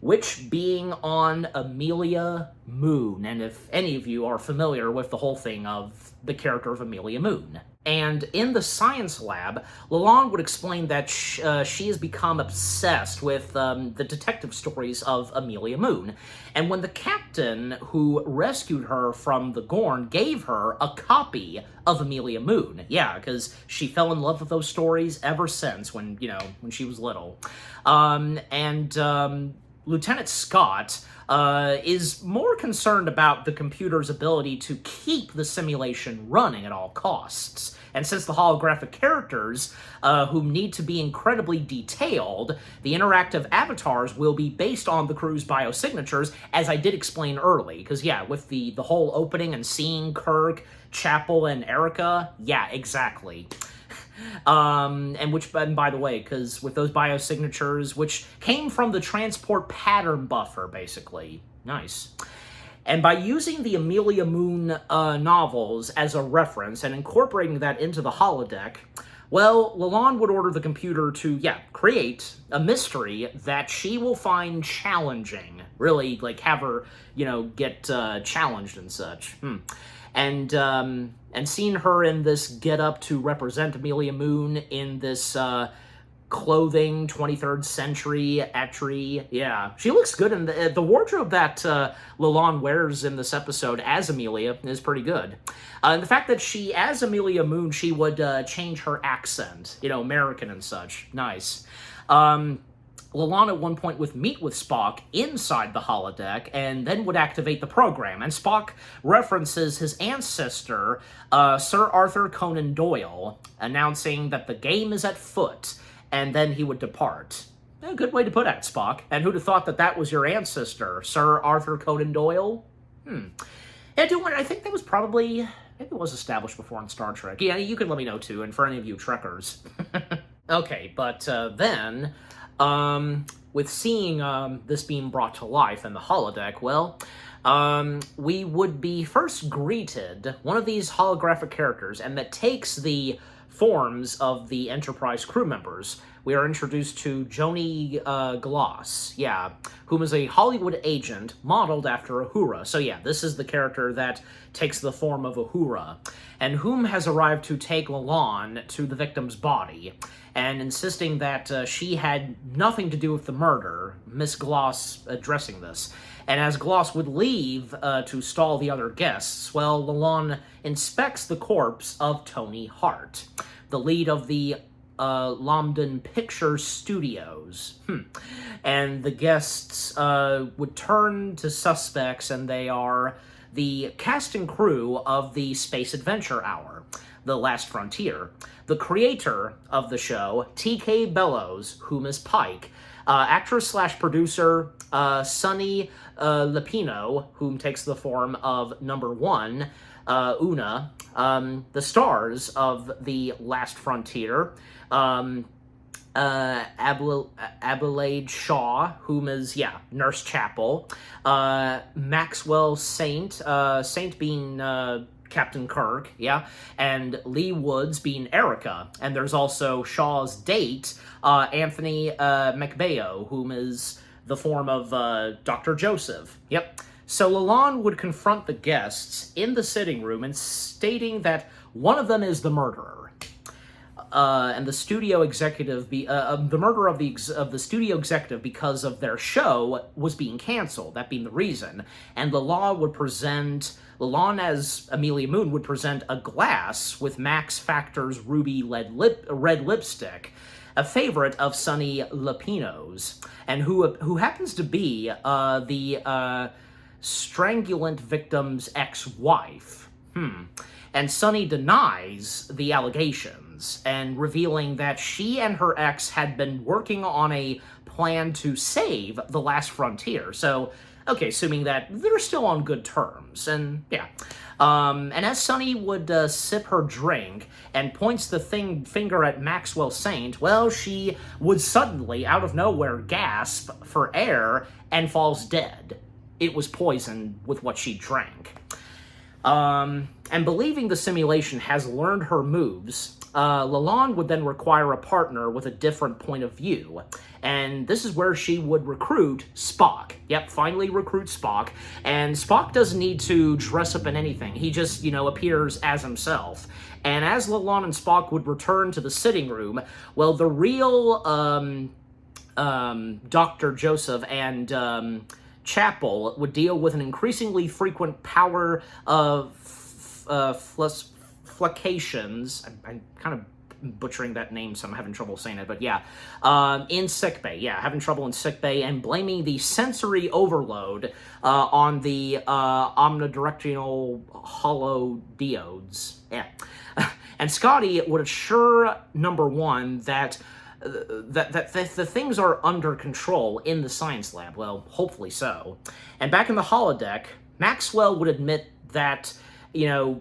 which being on Amelia Moon. And if any of you are familiar with the whole thing of the character of Amelia Moon. And in the science lab, Lalonde would explain that she has become obsessed with the detective stories of Amelia Moon. And when the captain who rescued her from the Gorn gave her a copy of Amelia Moon, because she fell in love with those stories ever since when she was little. Lieutenant Scott is more concerned about the computer's ability to keep the simulation running at all costs. And since the holographic characters, who need to be incredibly detailed, the interactive avatars will be based on the crew's biosignatures, as I did explain early. Because, with the whole opening and seeing Kirk, Chapel, and Erica, exactly. And by the way, because with those biosignatures, which came from the transport pattern buffer, basically. Nice. And by using the Amelia Moon novels as a reference and incorporating that into the holodeck, Lalonde would order the computer to, create a mystery that she will find challenging. Really, have her, get challenged and such. And seeing her in this get-up to represent Amelia Moon in this clothing, 23rd century etchery, she looks good, and the wardrobe that Lalonde wears in this episode as Amelia is pretty good. And the fact that as Amelia Moon, she would change her accent, American and such. Nice. Lalonde at one point would meet with Spock inside the holodeck and then would activate the program. And Spock references his ancestor, Sir Arthur Conan Doyle, announcing that the game is at foot, and then he would depart. A good way to put it, Spock. And who'd have thought that was your ancestor, Sir Arthur Conan Doyle? I think that was probably, maybe it was established before in Star Trek. You can let me know too, and for any of you Trekkers. Okay, but then... with seeing this being brought to life in the holodeck, we would be first greeted, one of these holographic characters, and that takes the forms of the Enterprise crew members. We are introduced to Joni Gloss, whom is a Hollywood agent modeled after Uhura. So this is the character that takes the form of Uhura, and whom has arrived to take Lalonde to the victim's body, and insisting that she had nothing to do with the murder, Miss Gloss addressing this. And as Gloss would leave to stall the other guests, Lalonde inspects the corpse of Tony Hart, the lead of the Lambden Picture Studios. And the guests would turn to suspects, and they are the cast and crew of the Space Adventure Hour, The Last Frontier, the creator of the show, T.K. Bellows, whom is Pike, actress/producer Sunny Lupino, whom takes the form of Number One, Una, the stars of The Last Frontier, Adelaide Shaw, whom is, Nurse Chapel, Maxwell Saint, Saint being Captain Kirk, and Lee Woods being Erica. And there's also Shaw's date, Anthony McBayo, whom is the form of Dr. Joseph. So Lalonde would confront the guests in the sitting room and stating that one of them is the murderer. And the studio executive, the murder of the studio executive because of their show was being canceled. That being the reason. And Lalonde as Amelia Moon would present a glass with Max Factor's ruby red lipstick, a favorite of Sonny Lapino's, and who happens to be the strangulant victim's ex-wife. And Sonny denies the allegations, and revealing that she and her ex had been working on a plan to save the last frontier. So, okay, assuming that they're still on good terms, and yeah. And as Sonny would sip her drink and points the finger at Maxwell Saint, well, she would suddenly, out of nowhere, gasp for air and falls dead. It was poisoned with what she drank. And believing the simulation has learned her moves, Lalonde would then require a partner with a different point of view. And this is where she would recruit Spock. Yep, finally recruit Spock. And Spock doesn't need to dress up in anything. He just, appears as himself. And as Lalonde and Spock would return to the sitting room, well, the real Dr. Joseph and Chapel would deal with an increasingly frequent power of fluctuations. I'm kind of butchering that name, so I'm having trouble saying it, but yeah. In sickbay, having trouble in sickbay, and blaming the sensory overload on the omnidirectional holodiodes. Yeah. And Scotty would assure, number one, that the things are under control in the science lab. Well, hopefully so. And back in the holodeck, Maxwell would admit that,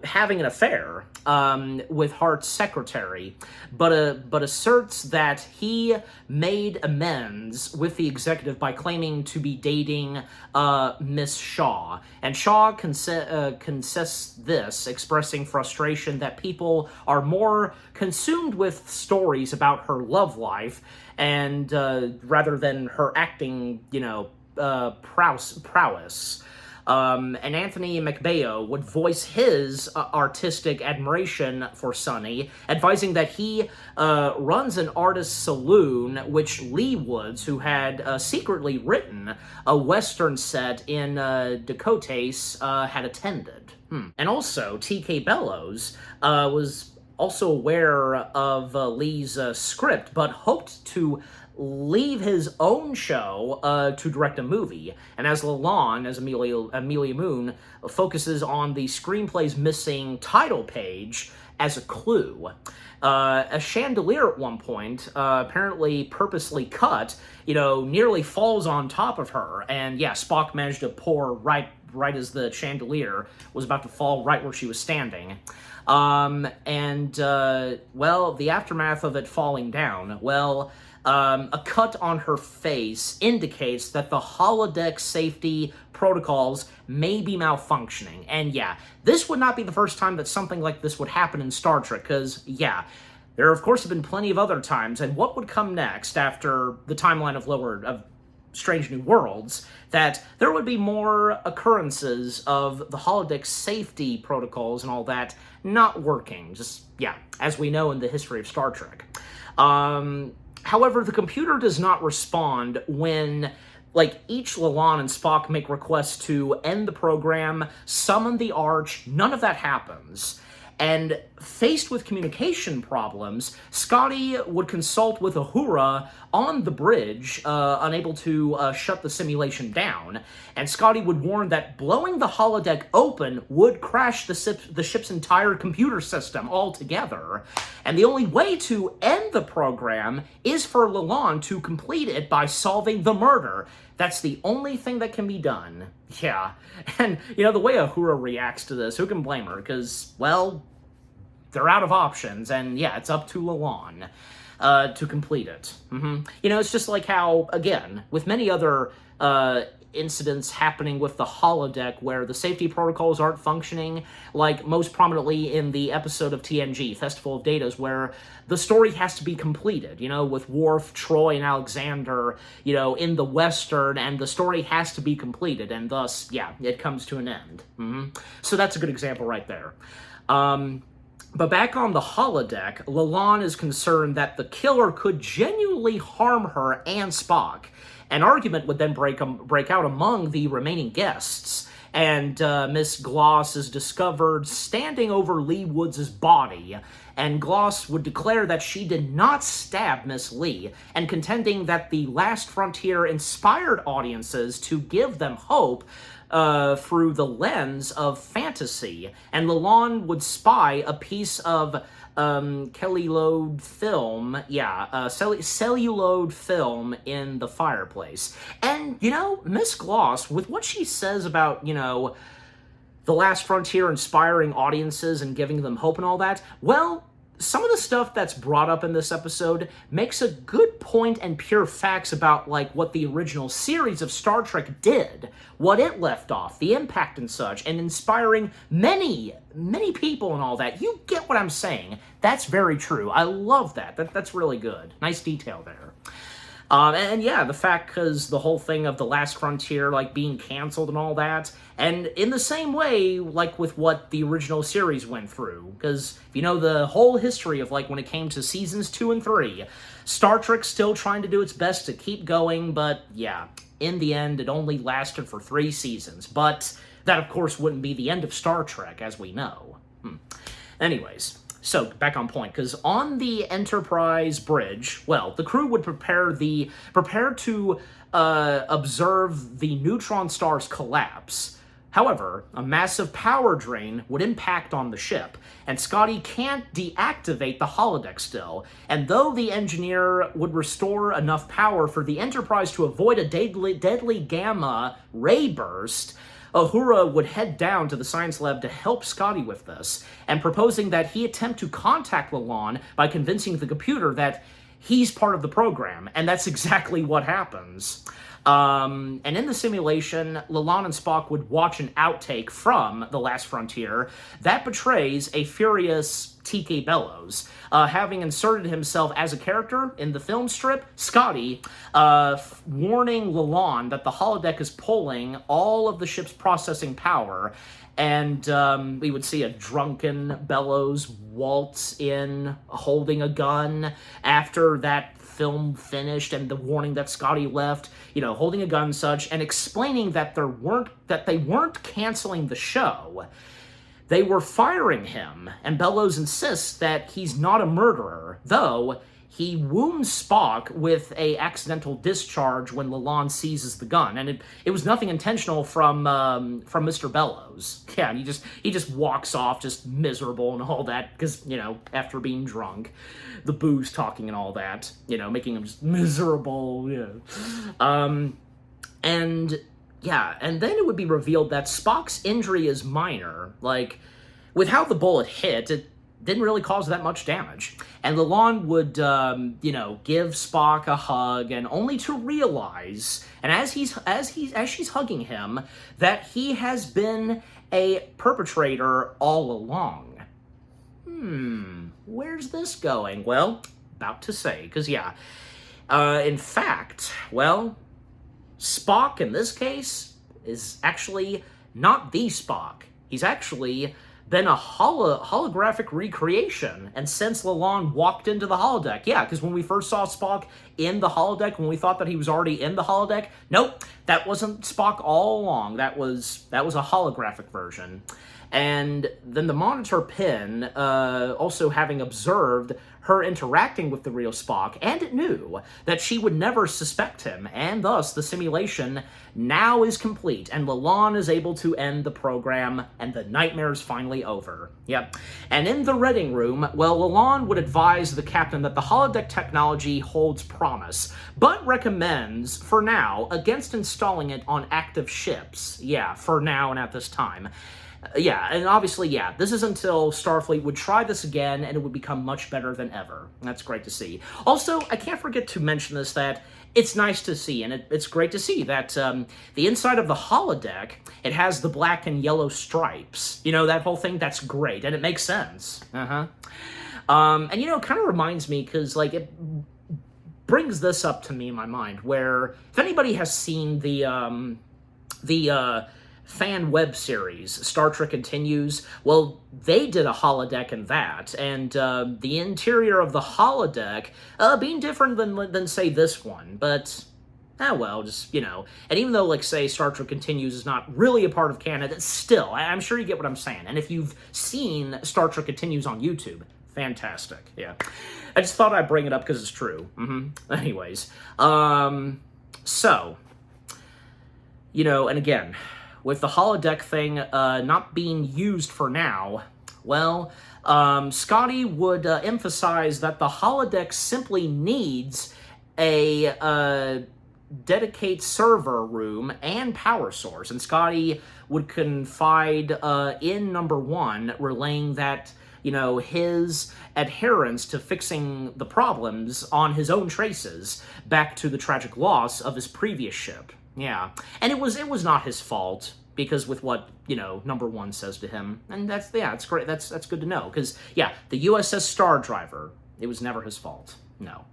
having an affair with Hart's secretary, but asserts that he made amends with the executive by claiming to be dating Miss Shaw. And Shaw concedes this, expressing frustration that people are more consumed with stories about her love life and rather than her acting, prowess. And Anthony McBayo would voice his artistic admiration for Sonny, advising that he runs an artist's saloon, which Lee Woods, who had secretly written a Western set in Dakotas, had attended. And also, T.K. Bellows was also aware of Lee's script, but hoped to leave his own show to direct a movie. And as Lalonde, as Amelia Moon, focuses on the screenplay's missing title page as a clue. A chandelier at one point, apparently purposely cut, nearly falls on top of her. And yeah, Spock managed to pour right as the chandelier was about to fall right where she was standing. Well, the aftermath of it falling down, a cut on her face indicates that the holodeck safety protocols may be malfunctioning. And yeah, this would not be the first time that something like this would happen in Star Trek, because, yeah, there of course have been plenty of other times, and what would come next after the timeline of Strange New Worlds, that there would be more occurrences of the holodeck safety protocols and all that not working, just, yeah, as we know in the history of Star Trek. However, the computer does not respond when, each Lalonde and Spock make requests to end the program, summon the Arch. None of that happens. And faced with communication problems, Scotty would consult with Uhura on the bridge, unable to shut the simulation down. And Scotty would warn that blowing the holodeck open would crash the ship's entire computer system altogether. And the only way to end the program is for Lalonde to complete it by solving the murder. That's the only thing that can be done. Yeah. And, the way Uhura reacts to this, who can blame her? Because, well, they're out of options, and yeah, it's up to Lalonde to complete it. It's just like how, again, with many other incidents happening with the holodeck where the safety protocols aren't functioning, like most prominently in the episode of TNG, Festival of Datas, where the story has to be completed, with Worf, Troy, and Alexander, in the Western, and the story has to be completed, and thus, it comes to an end. So that's a good example right there. But back on the holodeck, Lalonde is concerned that the killer could genuinely harm her and Spock. An argument would then break out among the remaining guests, and Miss Gloss is discovered standing over Lee Woods' body, and Gloss would declare that she did not stab Miss Lee, and contending that the Last Frontier inspired audiences to give them hope through the lens of fantasy, and Lalonde would spy a piece of celluloid film, celluloid film in the fireplace. And, Miss Gloss, with what she says about, The Last Frontier inspiring audiences and giving them hope and all that, well, some of the stuff that's brought up in this episode makes a good point and pure facts about, what the original series of Star Trek did, what it left off, the impact and such, and inspiring many, many people and all that. You get what I'm saying. That's very true. I love that. That's really good. Nice detail there. The fact, because the whole thing of The Last Frontier, being canceled and all that, and in the same way, with what the original series went through, because if you know the whole history of, when it came to seasons 2 and 3, Star Trek's still trying to do its best to keep going, but, in the end, it only lasted for 3 seasons, but that, of course, wouldn't be the end of Star Trek, as we know. Anyways, so, back on point, because on the Enterprise bridge, the crew would prepare to observe the neutron star's collapse. However, a massive power drain would impact on the ship, and Scotty can't deactivate the holodeck still, and though the engineer would restore enough power for the Enterprise to avoid a deadly gamma ray burst, Uhura would head down to the science lab to help Scotty with this, and proposing that he attempt to contact Lalonde by convincing the computer that he's part of the program, and that's exactly what happens. And in the simulation, Lalonde and Spock would watch an outtake from The Last Frontier that portrays a furious T.K. Bellows, having inserted himself as a character in the film strip, Scotty, warning Lalonde that the holodeck is pulling all of the ship's processing power, and we would see a drunken Bellows waltz in, holding a gun after that film finished, and the warning that Scotty left, holding a gun and such, and explaining that they weren't canceling the show. They were firing him, and Bellows insists that he's not a murderer, though he wounds Spock with a accidental discharge when Lalonde seizes the gun, and it was nothing intentional from Mr. Bellows. Yeah, and he just walks off just miserable and all that, because, after being drunk, the booze talking and all that, making him just miserable, and then it would be revealed that Spock's injury is minor. With how the bullet hit, it didn't really cause that much damage. And Lalonde would, give Spock a hug, and only to realize, and as she's hugging him, that he has been a perpetrator all along. Where's this going? Well, about to say, because in fact, Spock, in this case, is actually not the Spock. He's actually been a holographic recreation, and since Lalonde walked into the holodeck, because when we first saw Spock in the holodeck, when we thought that he was already in the holodeck, nope, that wasn't Spock all along. That was a holographic version. And then the monitor pin, also having observed her interacting with the real Spock, and it knew that she would never suspect him, and thus the simulation now is complete, and Lalonde is able to end the program, and the nightmare is finally over. Yep. And in the reading room, Lalonde would advise the captain that the holodeck technology holds promise, but recommends, for now, against installing it on active ships. Yeah, for now and at this time. And obviously, this is until Starfleet would try this again, and it would become much better than ever. That's great to see. Also, I can't forget to mention this, that it's nice to see, and it's great to see that the inside of the holodeck, it has the black and yellow stripes. You know, that whole thing, that's great, and it makes sense. And, you know, it kind of reminds me, because, like, it brings this up to me in my mind, where if anybody has seen the fan web series, Star Trek Continues, well, they did a holodeck in that, and the interior of the holodeck being different than say, this one, but, well, just, you know, and even though, like, say, Star Trek Continues is not really a part of canon, it's still, I'm sure you get what I'm saying, and if you've seen Star Trek Continues on YouTube, fantastic, yeah. I just thought I'd bring it up because it's true. Anyways, so, you know, and again, with the holodeck thing not being used for now, well, Scotty would emphasize that the holodeck simply needs a dedicated server room and power source, and Scotty would confide in number 1, relaying that, you know, his adherence to fixing the problems on his own traces back to the tragic loss of his previous ship. Yeah, and it was not his fault, because with what, you know, number 1 says to him, and that's, yeah, it's great, that's good to know, because, yeah, the USS Star Driver, it was never his fault, no.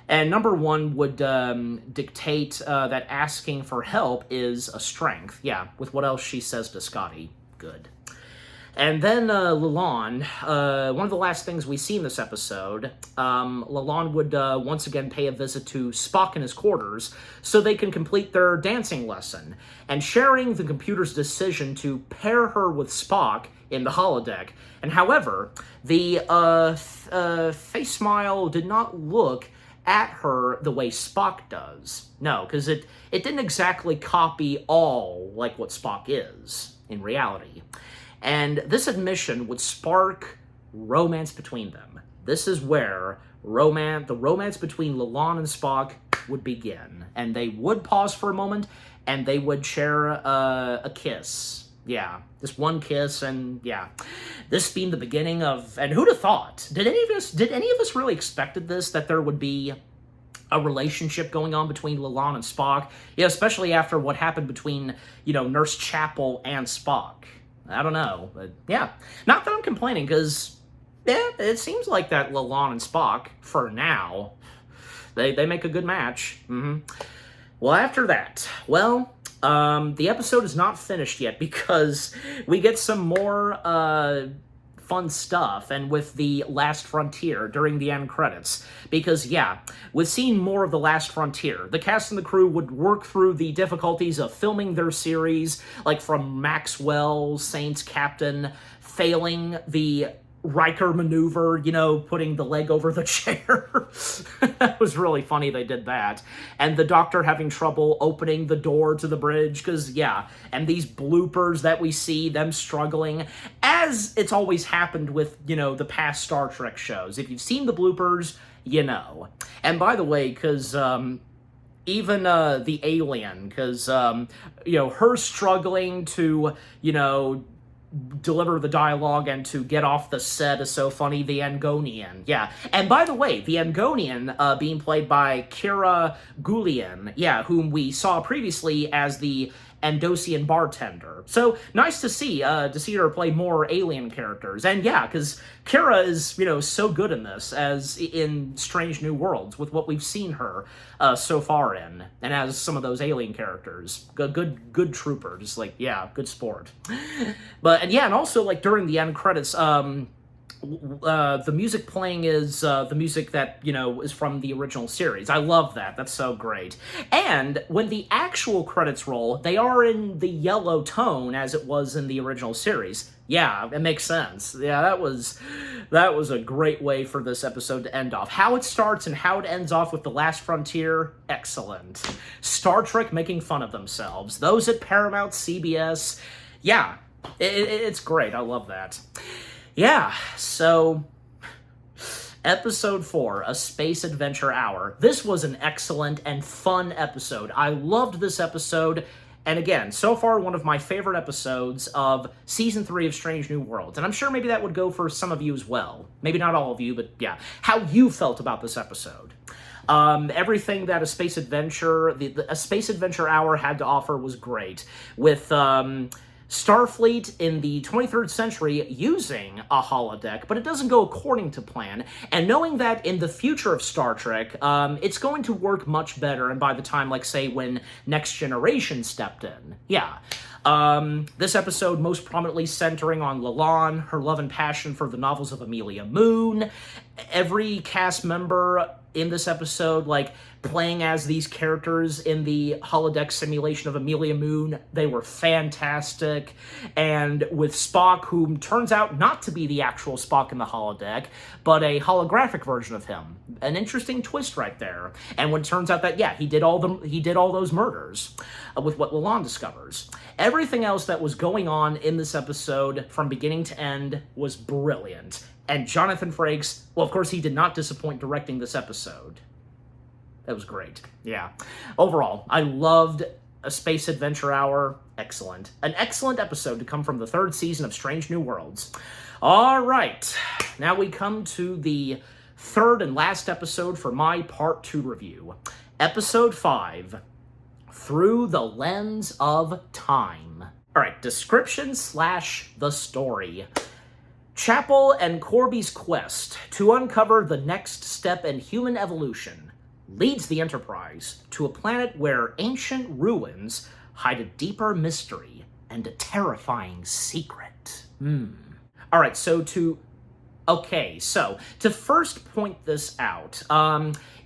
And number 1 would dictate that asking for help is a strength, yeah, with what else she says to Scotty, good. And then Lalonde, one of the last things we see in this episode, Lalonde would once again pay a visit to Spock in his quarters so they can complete their dancing lesson, and sharing the computer's decision to pair her with Spock in the holodeck. And however, the face smile did not look at her the way Spock does. No, because it didn't exactly copy all like what Spock is in reality. And this admission would spark romance between them. This is where the romance between Lalonde and Spock would begin. And they would pause for a moment, and they would share a kiss. Yeah, this one kiss, and yeah, this being the beginning of, and who'd have thought? Did any of us really expected this, that there would be a relationship going on between Lalonde and Spock? Yeah, especially after what happened between, you know, Nurse Chapel and Spock. I don't know, but yeah. Not that I'm complaining, because, yeah, it seems like that Lalonde and Spock, for now, they make a good match. Well, after that, well, the episode is not finished yet, because we get some more fun stuff, and with the Last Frontier during the end credits, because, yeah, with seeing more of the Last Frontier, the cast and the crew would work through the difficulties of filming their series, like from Maxwell, Saint's captain, failing the Riker maneuver, you know, putting the leg over the chair. That was really funny they did that. And the Doctor having trouble opening the door to the bridge, because, yeah, and these bloopers that we see, them struggling, as it's always happened with, you know, the past Star Trek shows. If you've seen the bloopers, you know. And by the way, because, even the alien, because, you know, her struggling to, you know, deliver the dialogue and to get off the set is so funny. The Angonian, yeah. And by the way, the Angonian being played by Kira Gulian, yeah, whom we saw previously as the Andosian bartender. So nice to see her play more alien characters. And yeah, because Kira is, you know, so good in this, as in Strange New Worlds, with what we've seen her so far in, and as some of those alien characters. Good trooper, just like, yeah, good sport. But, and yeah, and also, like, during the end credits, the music playing is the music that, you know, is from the original series. I love that. That's so great. And when the actual credits roll, they are in the yellow tone as it was in the original series. Yeah, it makes sense. Yeah, that was a great way for this episode to end off. How it starts and how it ends off with The Last Frontier, excellent. Star Trek making fun of themselves. Those at Paramount, CBS, yeah, it's great. I love that. Yeah, so Episode 4, A Space Adventure Hour. This was an excellent and fun episode. I loved this episode, and again, so far one of my favorite episodes of Season 3 of Strange New Worlds, and I'm sure maybe that would go for some of you as well. Maybe not all of you, but yeah, how you felt about this episode. Everything that a space adventure, a space adventure hour had to offer was great. With Starfleet in the 23rd century using a holodeck, but it doesn't go according to plan, and knowing that in the future of Star Trek, it's going to work much better, and by the time, like, say, when Next Generation stepped in. Yeah. This episode most prominently centering on Lalonde, her love and passion for the novels of Amelia Moon. Every cast member in this episode, like, playing as these characters in the holodeck simulation of Amelia Moon, they were fantastic. And with Spock, who turns out not to be the actual Spock in the holodeck, but a holographic version of him. An interesting twist right there. And when it turns out that, yeah, he did all those murders with what Lalonde discovers. Everything else that was going on in this episode from beginning to end was brilliant. And Jonathan Frakes, well, of course, he did not disappoint directing this episode. That was great. Yeah. Overall, I loved A Space Adventure Hour. Excellent. An excellent episode to come from the 3rd season of Strange New Worlds. All right. Now we come to the 3rd and last episode for my Part 2 review. Episode 5, Through the Lens of Time. All right, description / the story. Chapel and Corby's quest to uncover the next step in human evolution leads the Enterprise to a planet where ancient ruins hide a deeper mystery and a terrifying secret. All right, so to first point this out,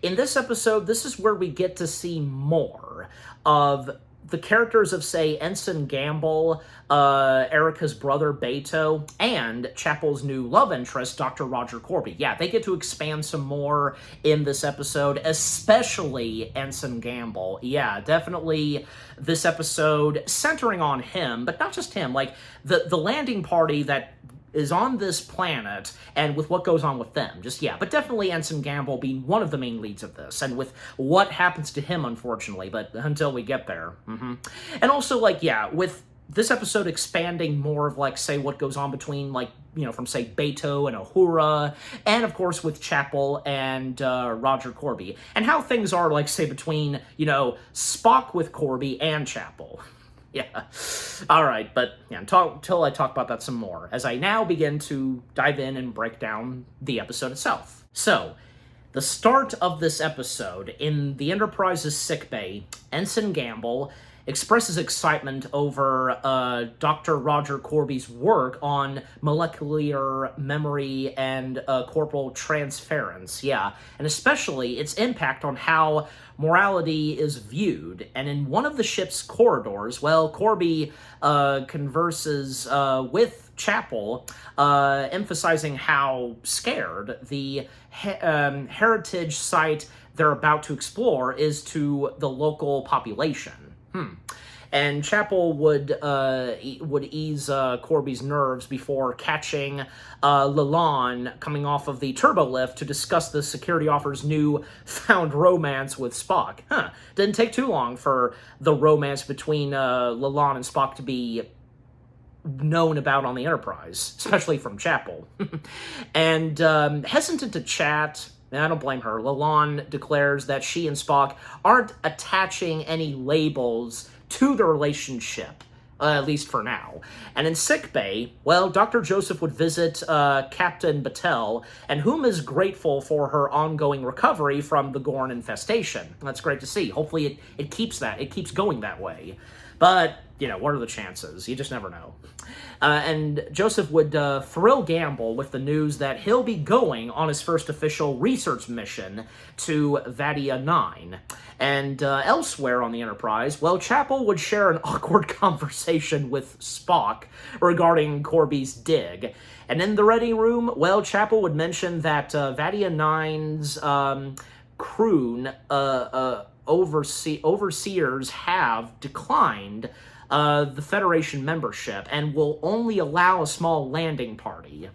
in this episode, this is where we get to see more of the characters of, say, Ensign Gamble, Erica's brother, Beto, and Chapel's new love interest, Dr. Roger Corby. Yeah, they get to expand some more in this episode, especially Ensign Gamble. Yeah, definitely this episode centering on him, but not just him, like, the landing party that is on this planet, and with what goes on with them. But definitely Ensign Gamble being one of the main leads of this, and with what happens to him, unfortunately, but until we get there. And also, like, yeah, with this episode expanding more of, like, say, what goes on between, like, you know, from, say, Beto and Uhura, and, of course, with Chapel and Roger Corby, and how things are, like, say, between, you know, Spock with Corby and Chapel. Yeah. All right, but yeah, until I talk about that some more, as I now begin to dive in and break down the episode itself. So, the start of this episode, in the Enterprise's sickbay, Ensign Gamble expresses excitement over Dr. Roger Corby's work on molecular memory and corporal transference, yeah, and especially its impact on how morality is viewed. And in one of the ship's corridors, well, Corby converses with Chapel, emphasizing how scared the heritage site they're about to explore is to the local population. And Chapel would ease Corby's nerves before catching Lalonde coming off of the turbolift to discuss the security officer's new found romance with Spock. Didn't take too long for the romance between Lalonde and Spock to be known about on the Enterprise, especially from Chapel. And hesitant to chat, and I don't blame her, Lalonde declares that she and Spock aren't attaching any labels to the relationship, at least for now. And in sickbay, well, Dr. Joseph would visit Captain Battelle, and whom is grateful for her ongoing recovery from the Gorn infestation. That's great to see. Hopefully it keeps going that way. But, you know, what are the chances? You just never know. And Joseph would thrill Gamble with the news that he'll be going on his first official research mission to Vadia 9. And elsewhere on the Enterprise, well, Chapel would share an awkward conversation with Spock regarding Corby's dig. And in the ready room, well, Chapel would mention that Vadia 9's croon overseers have declined the Federation membership and will only allow a small landing party.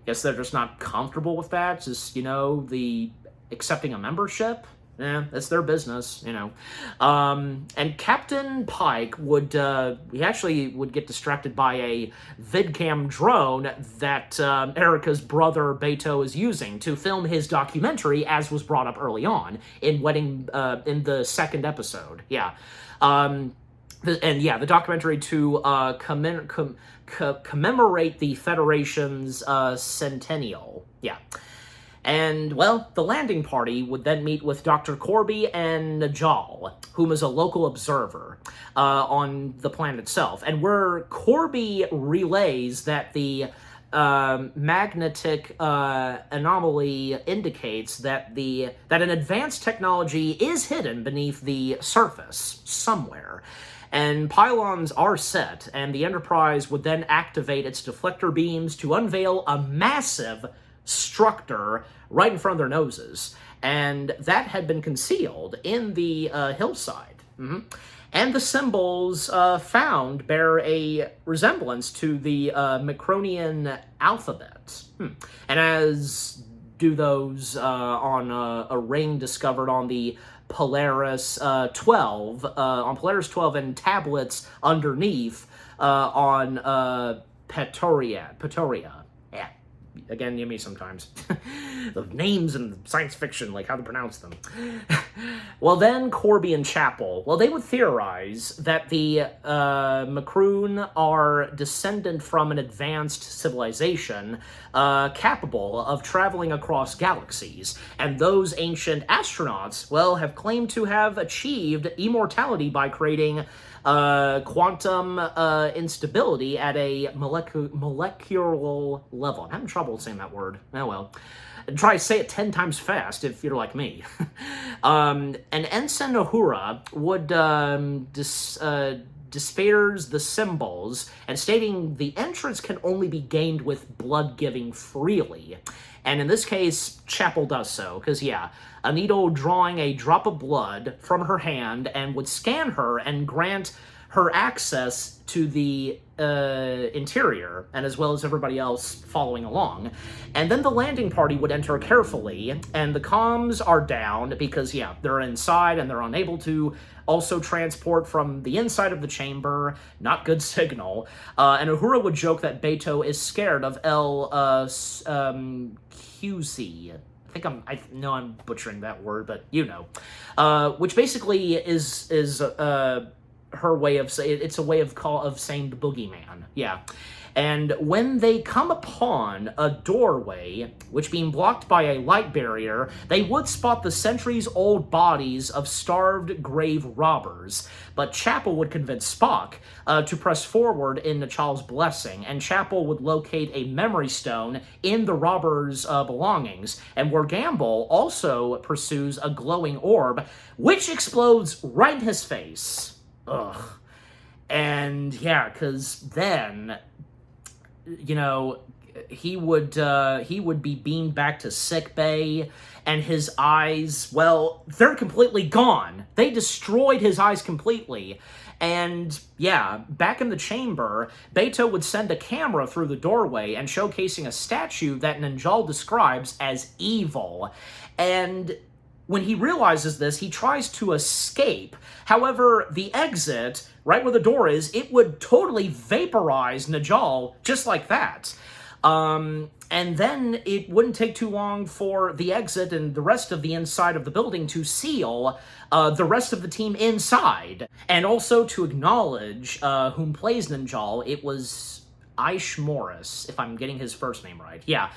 Guess they're just not comfortable with that, just, you know, the accepting a membership? That's their business, you know. And Captain Pike would, he actually would get distracted by a vidcam drone that Erica's brother Beto is using to film his documentary, as was brought up early on in in the second episode. Yeah. The documentary to commemorate the Federation's centennial. Yeah. And, well, the landing party would then meet with Dr. Corby and Najal, whom is a local observer on the planet itself. And where Corby relays that the magnetic anomaly indicates that an advanced technology is hidden beneath the surface somewhere. And pylons are set, and the Enterprise would then activate its deflector beams to unveil a massive structure right in front of their noses. And that had been concealed in the hillside. And the symbols found bear a resemblance to the Macronian alphabet. And as do those on a ring discovered on the Polaris 12, and tablets underneath on Petoria. Yeah. Again, you me sometimes. The names in science fiction, like how to pronounce them. Well, then Corby and Chapel, well, they would theorize that the Macroon are descendant from an advanced civilization capable of traveling across galaxies, and those ancient astronauts, well, have claimed to have achieved immortality by creating quantum instability at a molecular level. I'm having trouble saying that word. Oh well. Try to say it 10 times fast if you're like me. And Ensign Uhura would disparage the symbols and stating the entrance can only be gained with blood giving freely. And in this case, Chapel does so, because, yeah, a needle drawing a drop of blood from her hand and would scan her and grant her access to the interior, and as well as everybody else following along. And then the landing party would enter carefully, and the comms are down because, yeah, they're inside and they're unable to also transport from the inside of the chamber. Not good signal. And Uhura would joke that Beto is scared of QZ. I know I'm butchering that word, but you know. Which basically is her way of saying, it's a way of saying the boogeyman. Yeah. And when they come upon a doorway, which being blocked by a light barrier, they would spot the centuries-old bodies of starved grave robbers. But Chapel would convince Spock to press forward in Nachal's blessing, and Chapel would locate a memory stone in the robbers' belongings, and where Gamble also pursues a glowing orb, which explodes right in his face. Ugh. And yeah, because then, you know, he would be beamed back to sickbay, and his eyes, well, they're completely gone. They destroyed his eyes completely. And yeah, back in the chamber, Beto would send a camera through the doorway and showcasing a statue that Ninjal describes as evil. And when he realizes this, he tries to escape. However, the exit, right where the door is, it would totally vaporize Najal just like that. And then it wouldn't take too long for the exit and the rest of the inside of the building to seal the rest of the team inside. And also to acknowledge whom plays Ninjal, it was Aish Morris, if I'm getting his first name right. Yeah,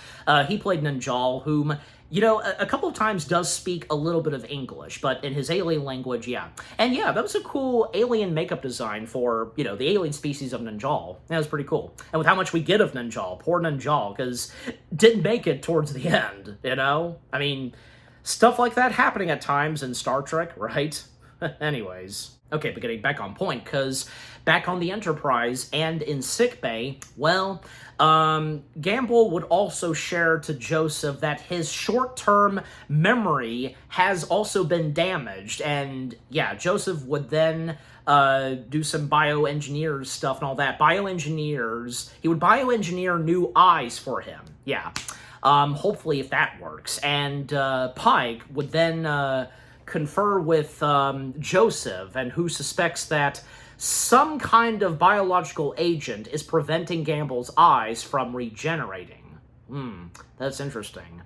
he played Ninjal, whom, you know, a couple of times does speak a little bit of English, but in his alien language, yeah. And yeah, that was a cool alien makeup design for, you know, the alien species of Ninjal. That was pretty cool. And with how much we get of Ninjal, poor Ninjal, because didn't make it towards the end, you know? I mean, stuff like that happening at times in Star Trek, right? Anyways. Okay, but getting back on point, because back on the Enterprise and in sickbay, well, Gamble would also share to Joseph that his short-term memory has also been damaged, and yeah, Joseph would then do some bioengineer stuff and all that. He would bioengineer new eyes for him, yeah. Hopefully if that works. And Pike would then confer with Joseph, and who suspects that some kind of biological agent is preventing Gamble's eyes from regenerating. That's interesting.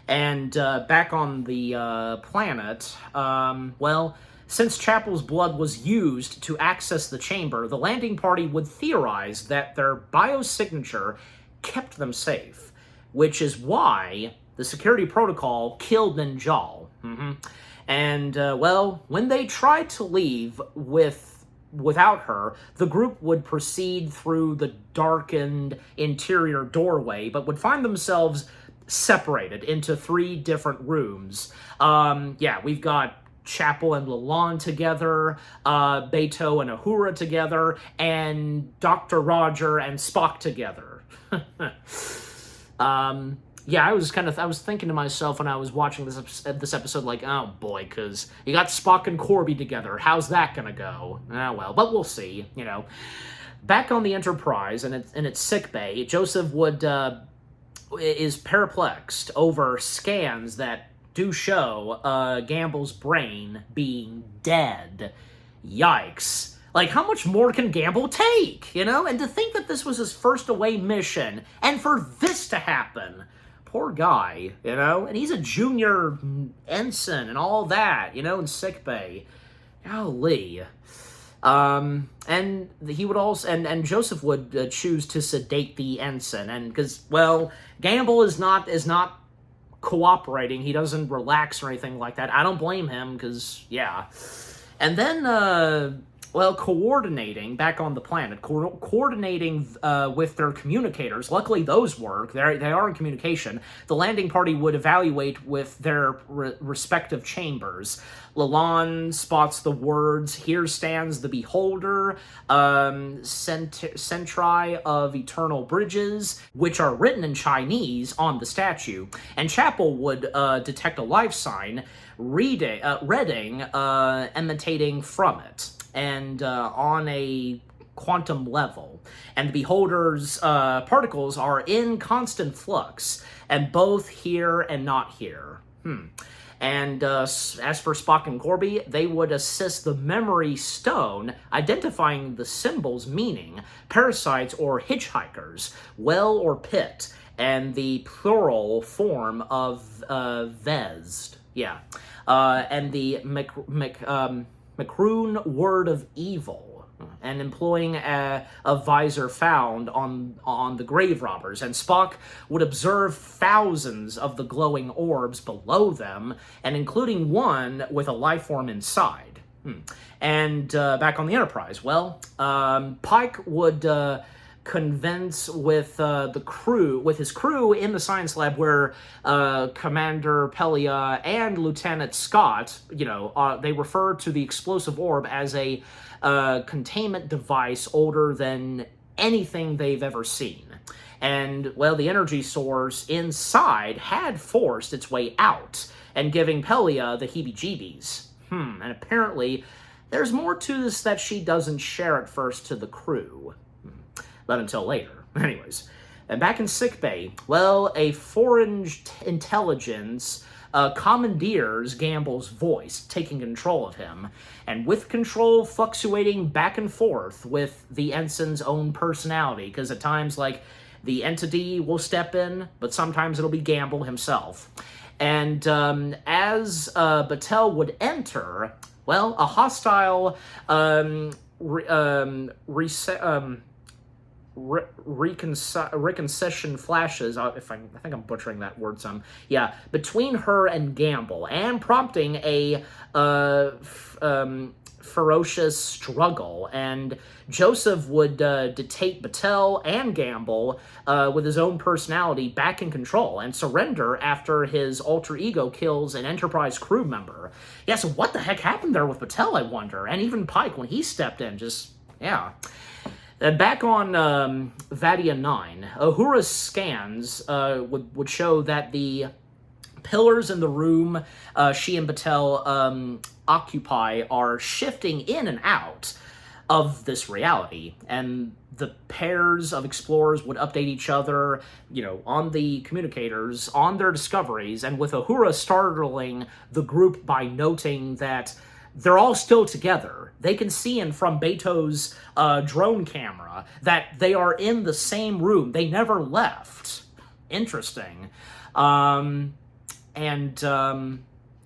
And back on the planet, well, since Chapel's blood was used to access the chamber, the landing party would theorize that their biosignature kept them safe, which is why the security protocol killed Ninjal. And, well, when they tried to leave without her, the group would proceed through the darkened interior doorway, but would find themselves separated into 3 different rooms. Yeah, we've got Chapel and Lalonde together, Beto and Uhura together, and Dr. Roger and Spock together. Yeah, I was thinking to myself when I was watching this episode, like, oh boy, because you got Spock and Corby together. How's that gonna go? Ah, well, but we'll see, you know. Back on the Enterprise, in its sickbay, Joseph is perplexed over scans that do show Gamble's brain being dead. Yikes. Like, how much more can Gamble take, you know? And to think that this was his first away mission, and for this to happen. Poor guy, you know? And he's a junior ensign and all that, you know, in sickbay. Golly. And he would also, and Joseph would choose to sedate the ensign, and because, well, Gamble is not cooperating. He doesn't relax or anything like that. I don't blame him, because, yeah. And then, well, coordinating back on the planet, coordinating with their communicators. Luckily, those work. They are in communication. The landing party would evaluate with their respective chambers. Lalonde spots the words, "Here stands the beholder," "Centri of eternal bridges," which are written in Chinese on the statue. And Chapel would detect a life sign, reading, emanating from it, and on a quantum level. And the beholder's particles are in constant flux, and both here and not here. And as for Spock and Corby, they would assist the memory stone, identifying the symbol's meaning, parasites or hitchhikers, well or pit, and the plural form of Vezd. Yeah. And the Macroon word of evil, and employing a visor found on the grave robbers. And Spock would observe thousands of the glowing orbs below them, and including one with a life form inside. And back on the Enterprise, well, Pike would convince with his crew in the science lab, where Commander Pelia and Lieutenant Scott, you know, they refer to the explosive orb as a containment device older than anything they've ever seen. And, well, the energy source inside had forced its way out, and giving Pelia the heebie-jeebies. And apparently, there's more to this that she doesn't share at first to the crew. But until later. Anyways, and back in sickbay, well, a foreign intelligence commandeers Gamble's voice, taking control of him, and with control fluctuating back and forth with the ensign's own personality, because at times, like, the entity will step in, but sometimes it'll be Gamble himself. And as Battelle would enter, well, a hostile reconcession flashes, I think I'm butchering that word some, yeah, between her and Gamble, and prompting a ferocious struggle. And Joseph would dictate Battelle and Gamble with his own personality back in control, and surrender after his alter ego kills an Enterprise crew member. Yeah, so what the heck happened there with Battelle, I wonder? And even Pike, when he stepped in, just, yeah. Back on Vadia 9, Uhura's scans would show that the pillars in the room she and Battelle occupy are shifting in and out. of this reality. And the pairs of explorers would update each other, on the communicators, on their discoveries, and with Uhura startling the group by noting that they're all still together. They can see in from Beto's drone camera that they are in the same room. They never left. Interesting.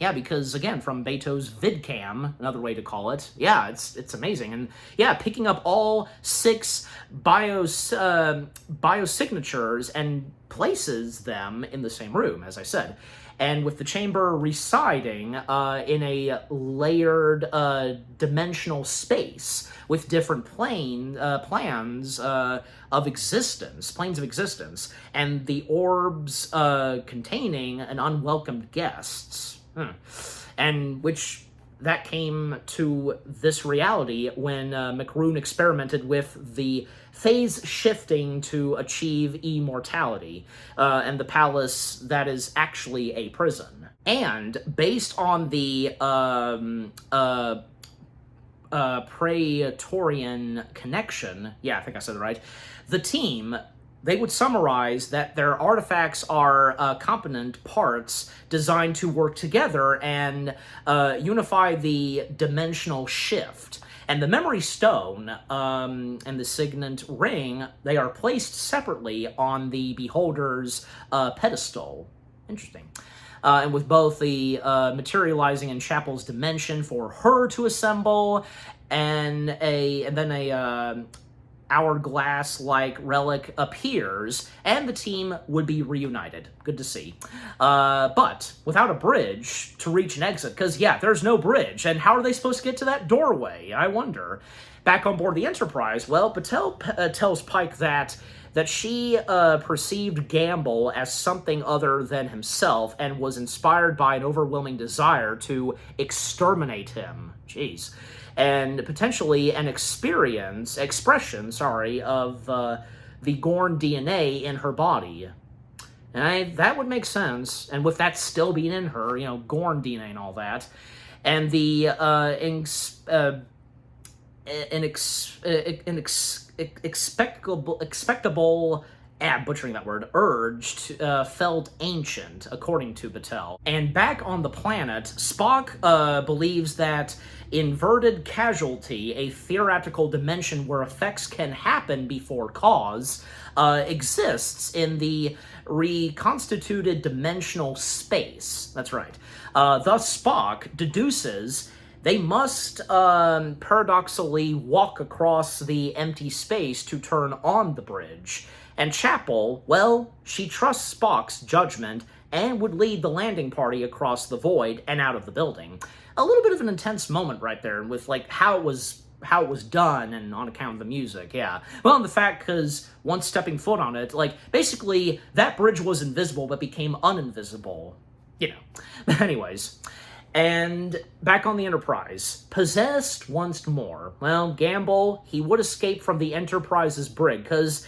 Yeah, because again, from Beto's vidcam, another way to call it, yeah, it's amazing. And yeah, picking up all 6 biosignatures and places them in the same room, as I said. And with the chamber residing in a layered dimensional space with different planes of existence, and the orbs containing an unwelcomed guests. And which that came to this reality when McRoon experimented with the phase shifting to achieve immortality, and the palace that is actually a prison. And based on the Praetorian connection, yeah, I think I said it right, the team, they would summarize that their artifacts are component parts designed to work together and unify the dimensional shift. And the Memory Stone and the Signet Ring, they are placed separately on the Beholder's pedestal. Interesting. And with both the materializing in Chapel's dimension for her to assemble, and then a hourglass-like relic appears, and the team would be reunited. Good to see. But without a bridge to reach an exit, because, yeah, there's no bridge, and how are they supposed to get to that doorway, I wonder? Back on board the Enterprise, well, Patel tells Pike that she perceived Gamble as something other than himself and was inspired by an overwhelming desire to exterminate him. Jeez. And potentially an expression, of the Gorn DNA in her body. And that would make sense. And with that still being in her, Gorn DNA and all that. And the expectable butchering that word, urged, felt ancient, according to Battelle. And back on the planet, Spock believes that inverted casualty, a theoretical dimension where effects can happen before cause, exists in the reconstituted dimensional space. That's right. Thus, Spock deduces they must paradoxically walk across the empty space to turn on the bridge. And Chapel, well, she trusts Spock's judgment and would lead the landing party across the void and out of the building. A little bit of an intense moment right there with, how it was done and on account of the music, yeah. Well, and the fact, because once stepping foot on it, basically, that bridge was invisible but became uninvisible. Anyways. And back on the Enterprise, possessed once more. Well, Gamble, he would escape from the Enterprise's brig, because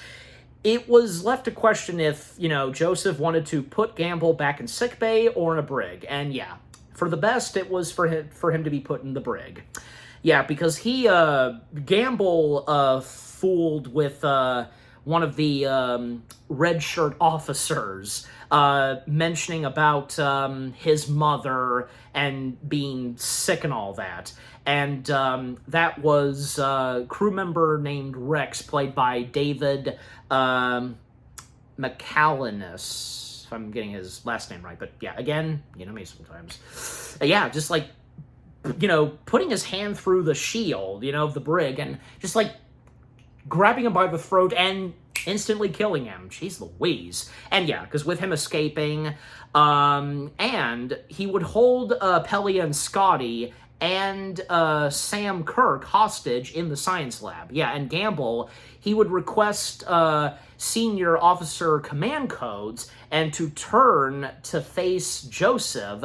it was left to question if, Joseph wanted to put Gamble back in sickbay or in a brig. And yeah, for the best, it was for him to be put in the brig. Yeah, because Gamble fooled with one of the red shirt officers, mentioning about his mother and being sick and all that. And that was a crew member named Rex, played by David McAllinis, if I'm getting his last name right. But yeah, again, me sometimes. Yeah, just putting his hand through the shield, of the brig, and just grabbing him by the throat and instantly killing him. Jeez Louise. And yeah, because with him escaping, and he would hold Pelia and Scotty and Sam Kirk hostage in the science lab. Yeah, and Gamble, he would request senior officer command codes and to turn to face Joseph,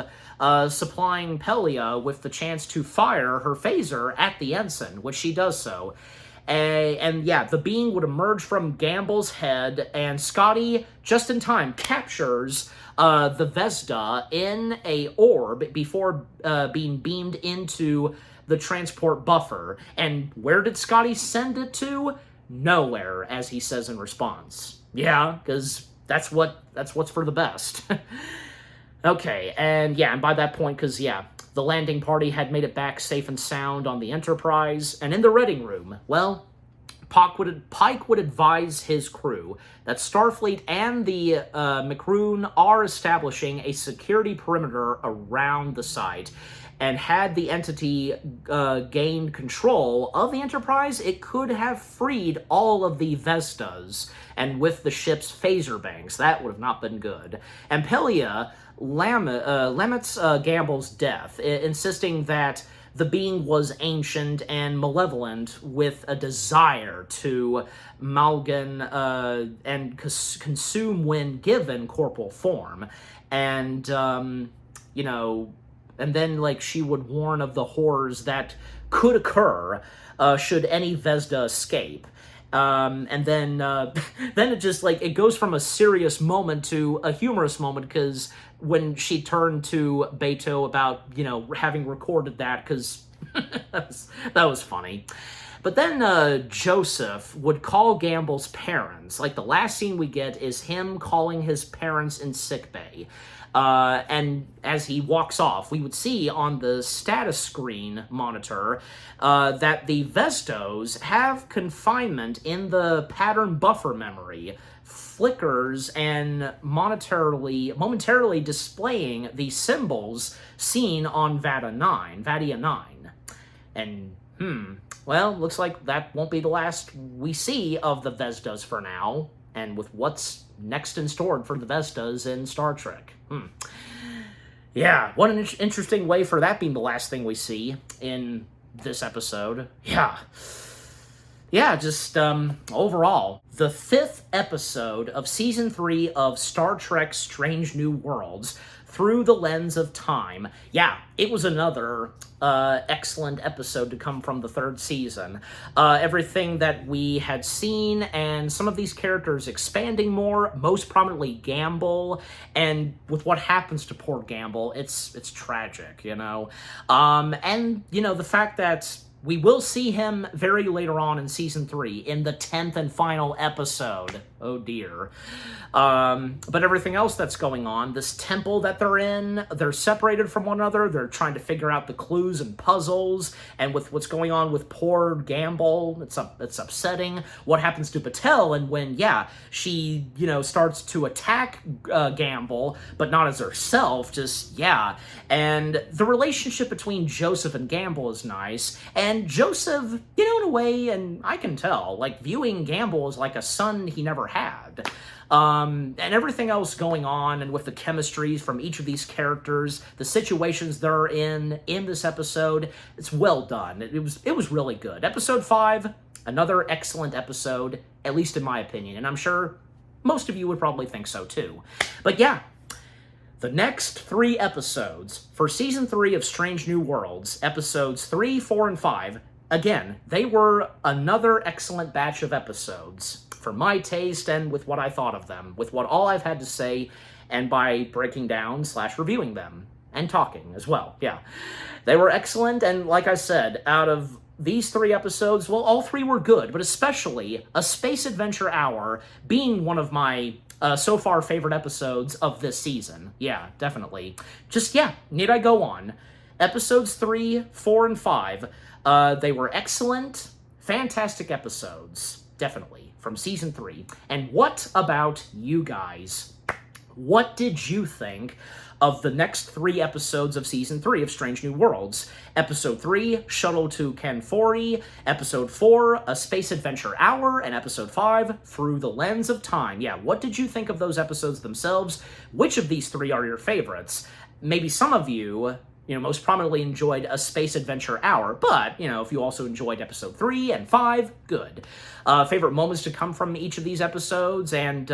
supplying Pelia with the chance to fire her phaser at the ensign, which she does so. And yeah, the being would emerge from Gamble's head, and Scotty, just in time, captures the Vesda in a orb before being beamed into the transport buffer. And where did Scotty send it to? Nowhere, as he says in response. Yeah, because that's what's for the best. Okay, and by that point, because, the landing party had made it back safe and sound on the Enterprise, and in the reading room, well, Pike would advise his crew that Starfleet and the Macroon are establishing a security perimeter around the site, and had the entity gained control of the Enterprise, it could have freed all of the Vestas, and with the ship's phaser banks, that would have not been good. And Pelia laments Gamble's death, insisting that the being was ancient and malevolent with a desire to malgan and consume when given corporal form. And, and then, she would warn of the horrors that could occur should any Vesda escape. And then it just, it goes from a serious moment to a humorous moment, because when she turned to Beto about, having recorded that, because that was funny. But then Joseph would call Gamble's parents. The last scene we get is him calling his parents in sickbay. And as he walks off, we would see on the status screen monitor that the Vestos have confinement in the pattern buffer memory, flickers and momentarily displaying the symbols seen on Vadia 9. And, well, looks like that won't be the last we see of the Vestas for now, and with what's next in store for the Vestas in Star Trek. Yeah, what an interesting way for that being the last thing we see in this episode. Just overall, the 5th episode of Season 3 of Star Trek Strange New Worlds, Through the Lens of Time. It was another excellent episode to come from the 3rd season. Everything that we had seen, and some of these characters expanding more, most prominently Gamble, and with what happens to poor Gamble, it's tragic, And, the fact that we will see him very later on in Season 3, in the 10th and final episode. Oh dear. But everything else that's going on, this temple that they're in, they're separated from one another, they're trying to figure out the clues and puzzles, and with what's going on with poor Gamble, it's upsetting. What happens to Patel, and when, she, starts to attack Gamble, but not as herself, and the relationship between Joseph and Gamble is nice, and Joseph, in a way, and I can tell, viewing Gamble as a son he never had. And everything else going on, and with the chemistries from each of these characters, the situations they're in this episode, it's well done. It was really good. Episode 5, another excellent episode, at least in my opinion, and I'm sure most of you would probably think so too. But the next 3 episodes for Season 3 of Strange New Worlds, episodes 3, 4, and 5, again, they were another excellent batch of episodes for my taste, and with what I thought of them, with what all I've had to say, and by breaking down / reviewing them, and talking as well. They were excellent, and like I said, out of these 3 episodes, well, all 3 were good, but especially A Space Adventure Hour being one of my so far favorite episodes of this season. Definitely. Need I go on? Episodes 3, 4, and 5, they were excellent, fantastic episodes, definitely, from Season 3. And what about you guys? What did you think of the next 3 episodes of Season 3 of Strange New Worlds? Episode 3, Shuttle to Kenfori, Episode 4, A Space Adventure Hour, and Episode 5, Through the Lens of Time. What did you think of those episodes themselves? Which of these 3 are your favorites? Maybe some of you, most prominently enjoyed A Space Adventure Hour, but, if you also enjoyed Episode 3 and 5, good. Favorite moments to come from each of these episodes, and,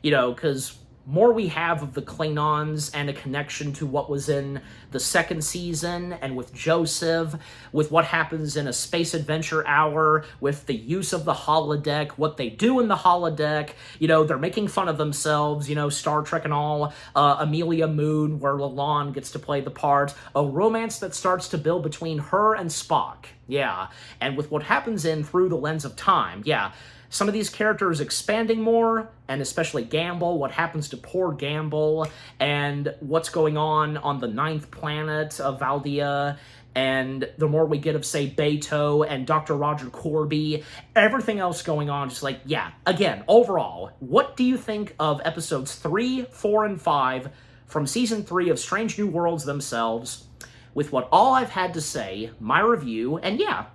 because more we have of the Klingons and a connection to what was in the second season, and with Joseph, with what happens in A Space Adventure Hour, with the use of the holodeck, what they do in the holodeck, they're making fun of themselves, Star Trek and all, Amelia Moon, where Lalonde gets to play the part, a romance that starts to build between her and Spock, yeah, and with what happens in Through the Lens of Time, yeah, some of these characters expanding more, and especially Gamble, what happens to poor Gamble, and what's going on the ninth planet of Valdea, and the more we get of, say, Beto and Dr. Roger Corby, everything else going on, just like, yeah, again, overall, what do you think of episodes 3, 4, and 5 from Season 3 of Strange New Worlds themselves, with what all I've had to say, my review, and yeah,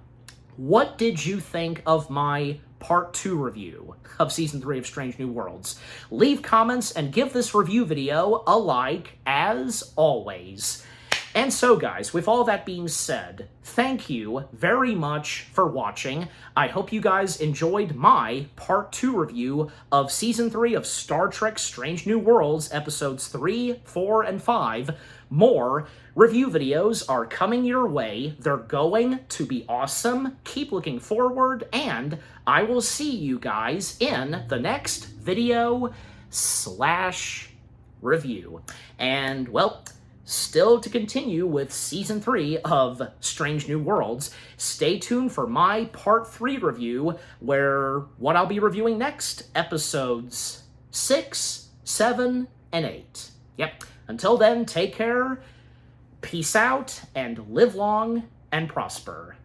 what did you think of my Part 2 review of Season 3 of Strange New Worlds? Leave comments and give this review video a like, as always. And so, guys, with all that being said, thank you very much for watching. I hope you guys enjoyed my Part 2 review of Season 3 of Star Trek Strange New Worlds, Episodes 3, 4, and 5. More review videos are coming your way. They're going to be awesome. Keep looking forward, and I will see you guys in the next video / review. And, well, still to continue with Season 3 of Strange New Worlds, stay tuned for my Part 3 review, where what I'll be reviewing next, episodes 6, 7, and 8. Yep. Until then, take care, peace out, and live long and prosper.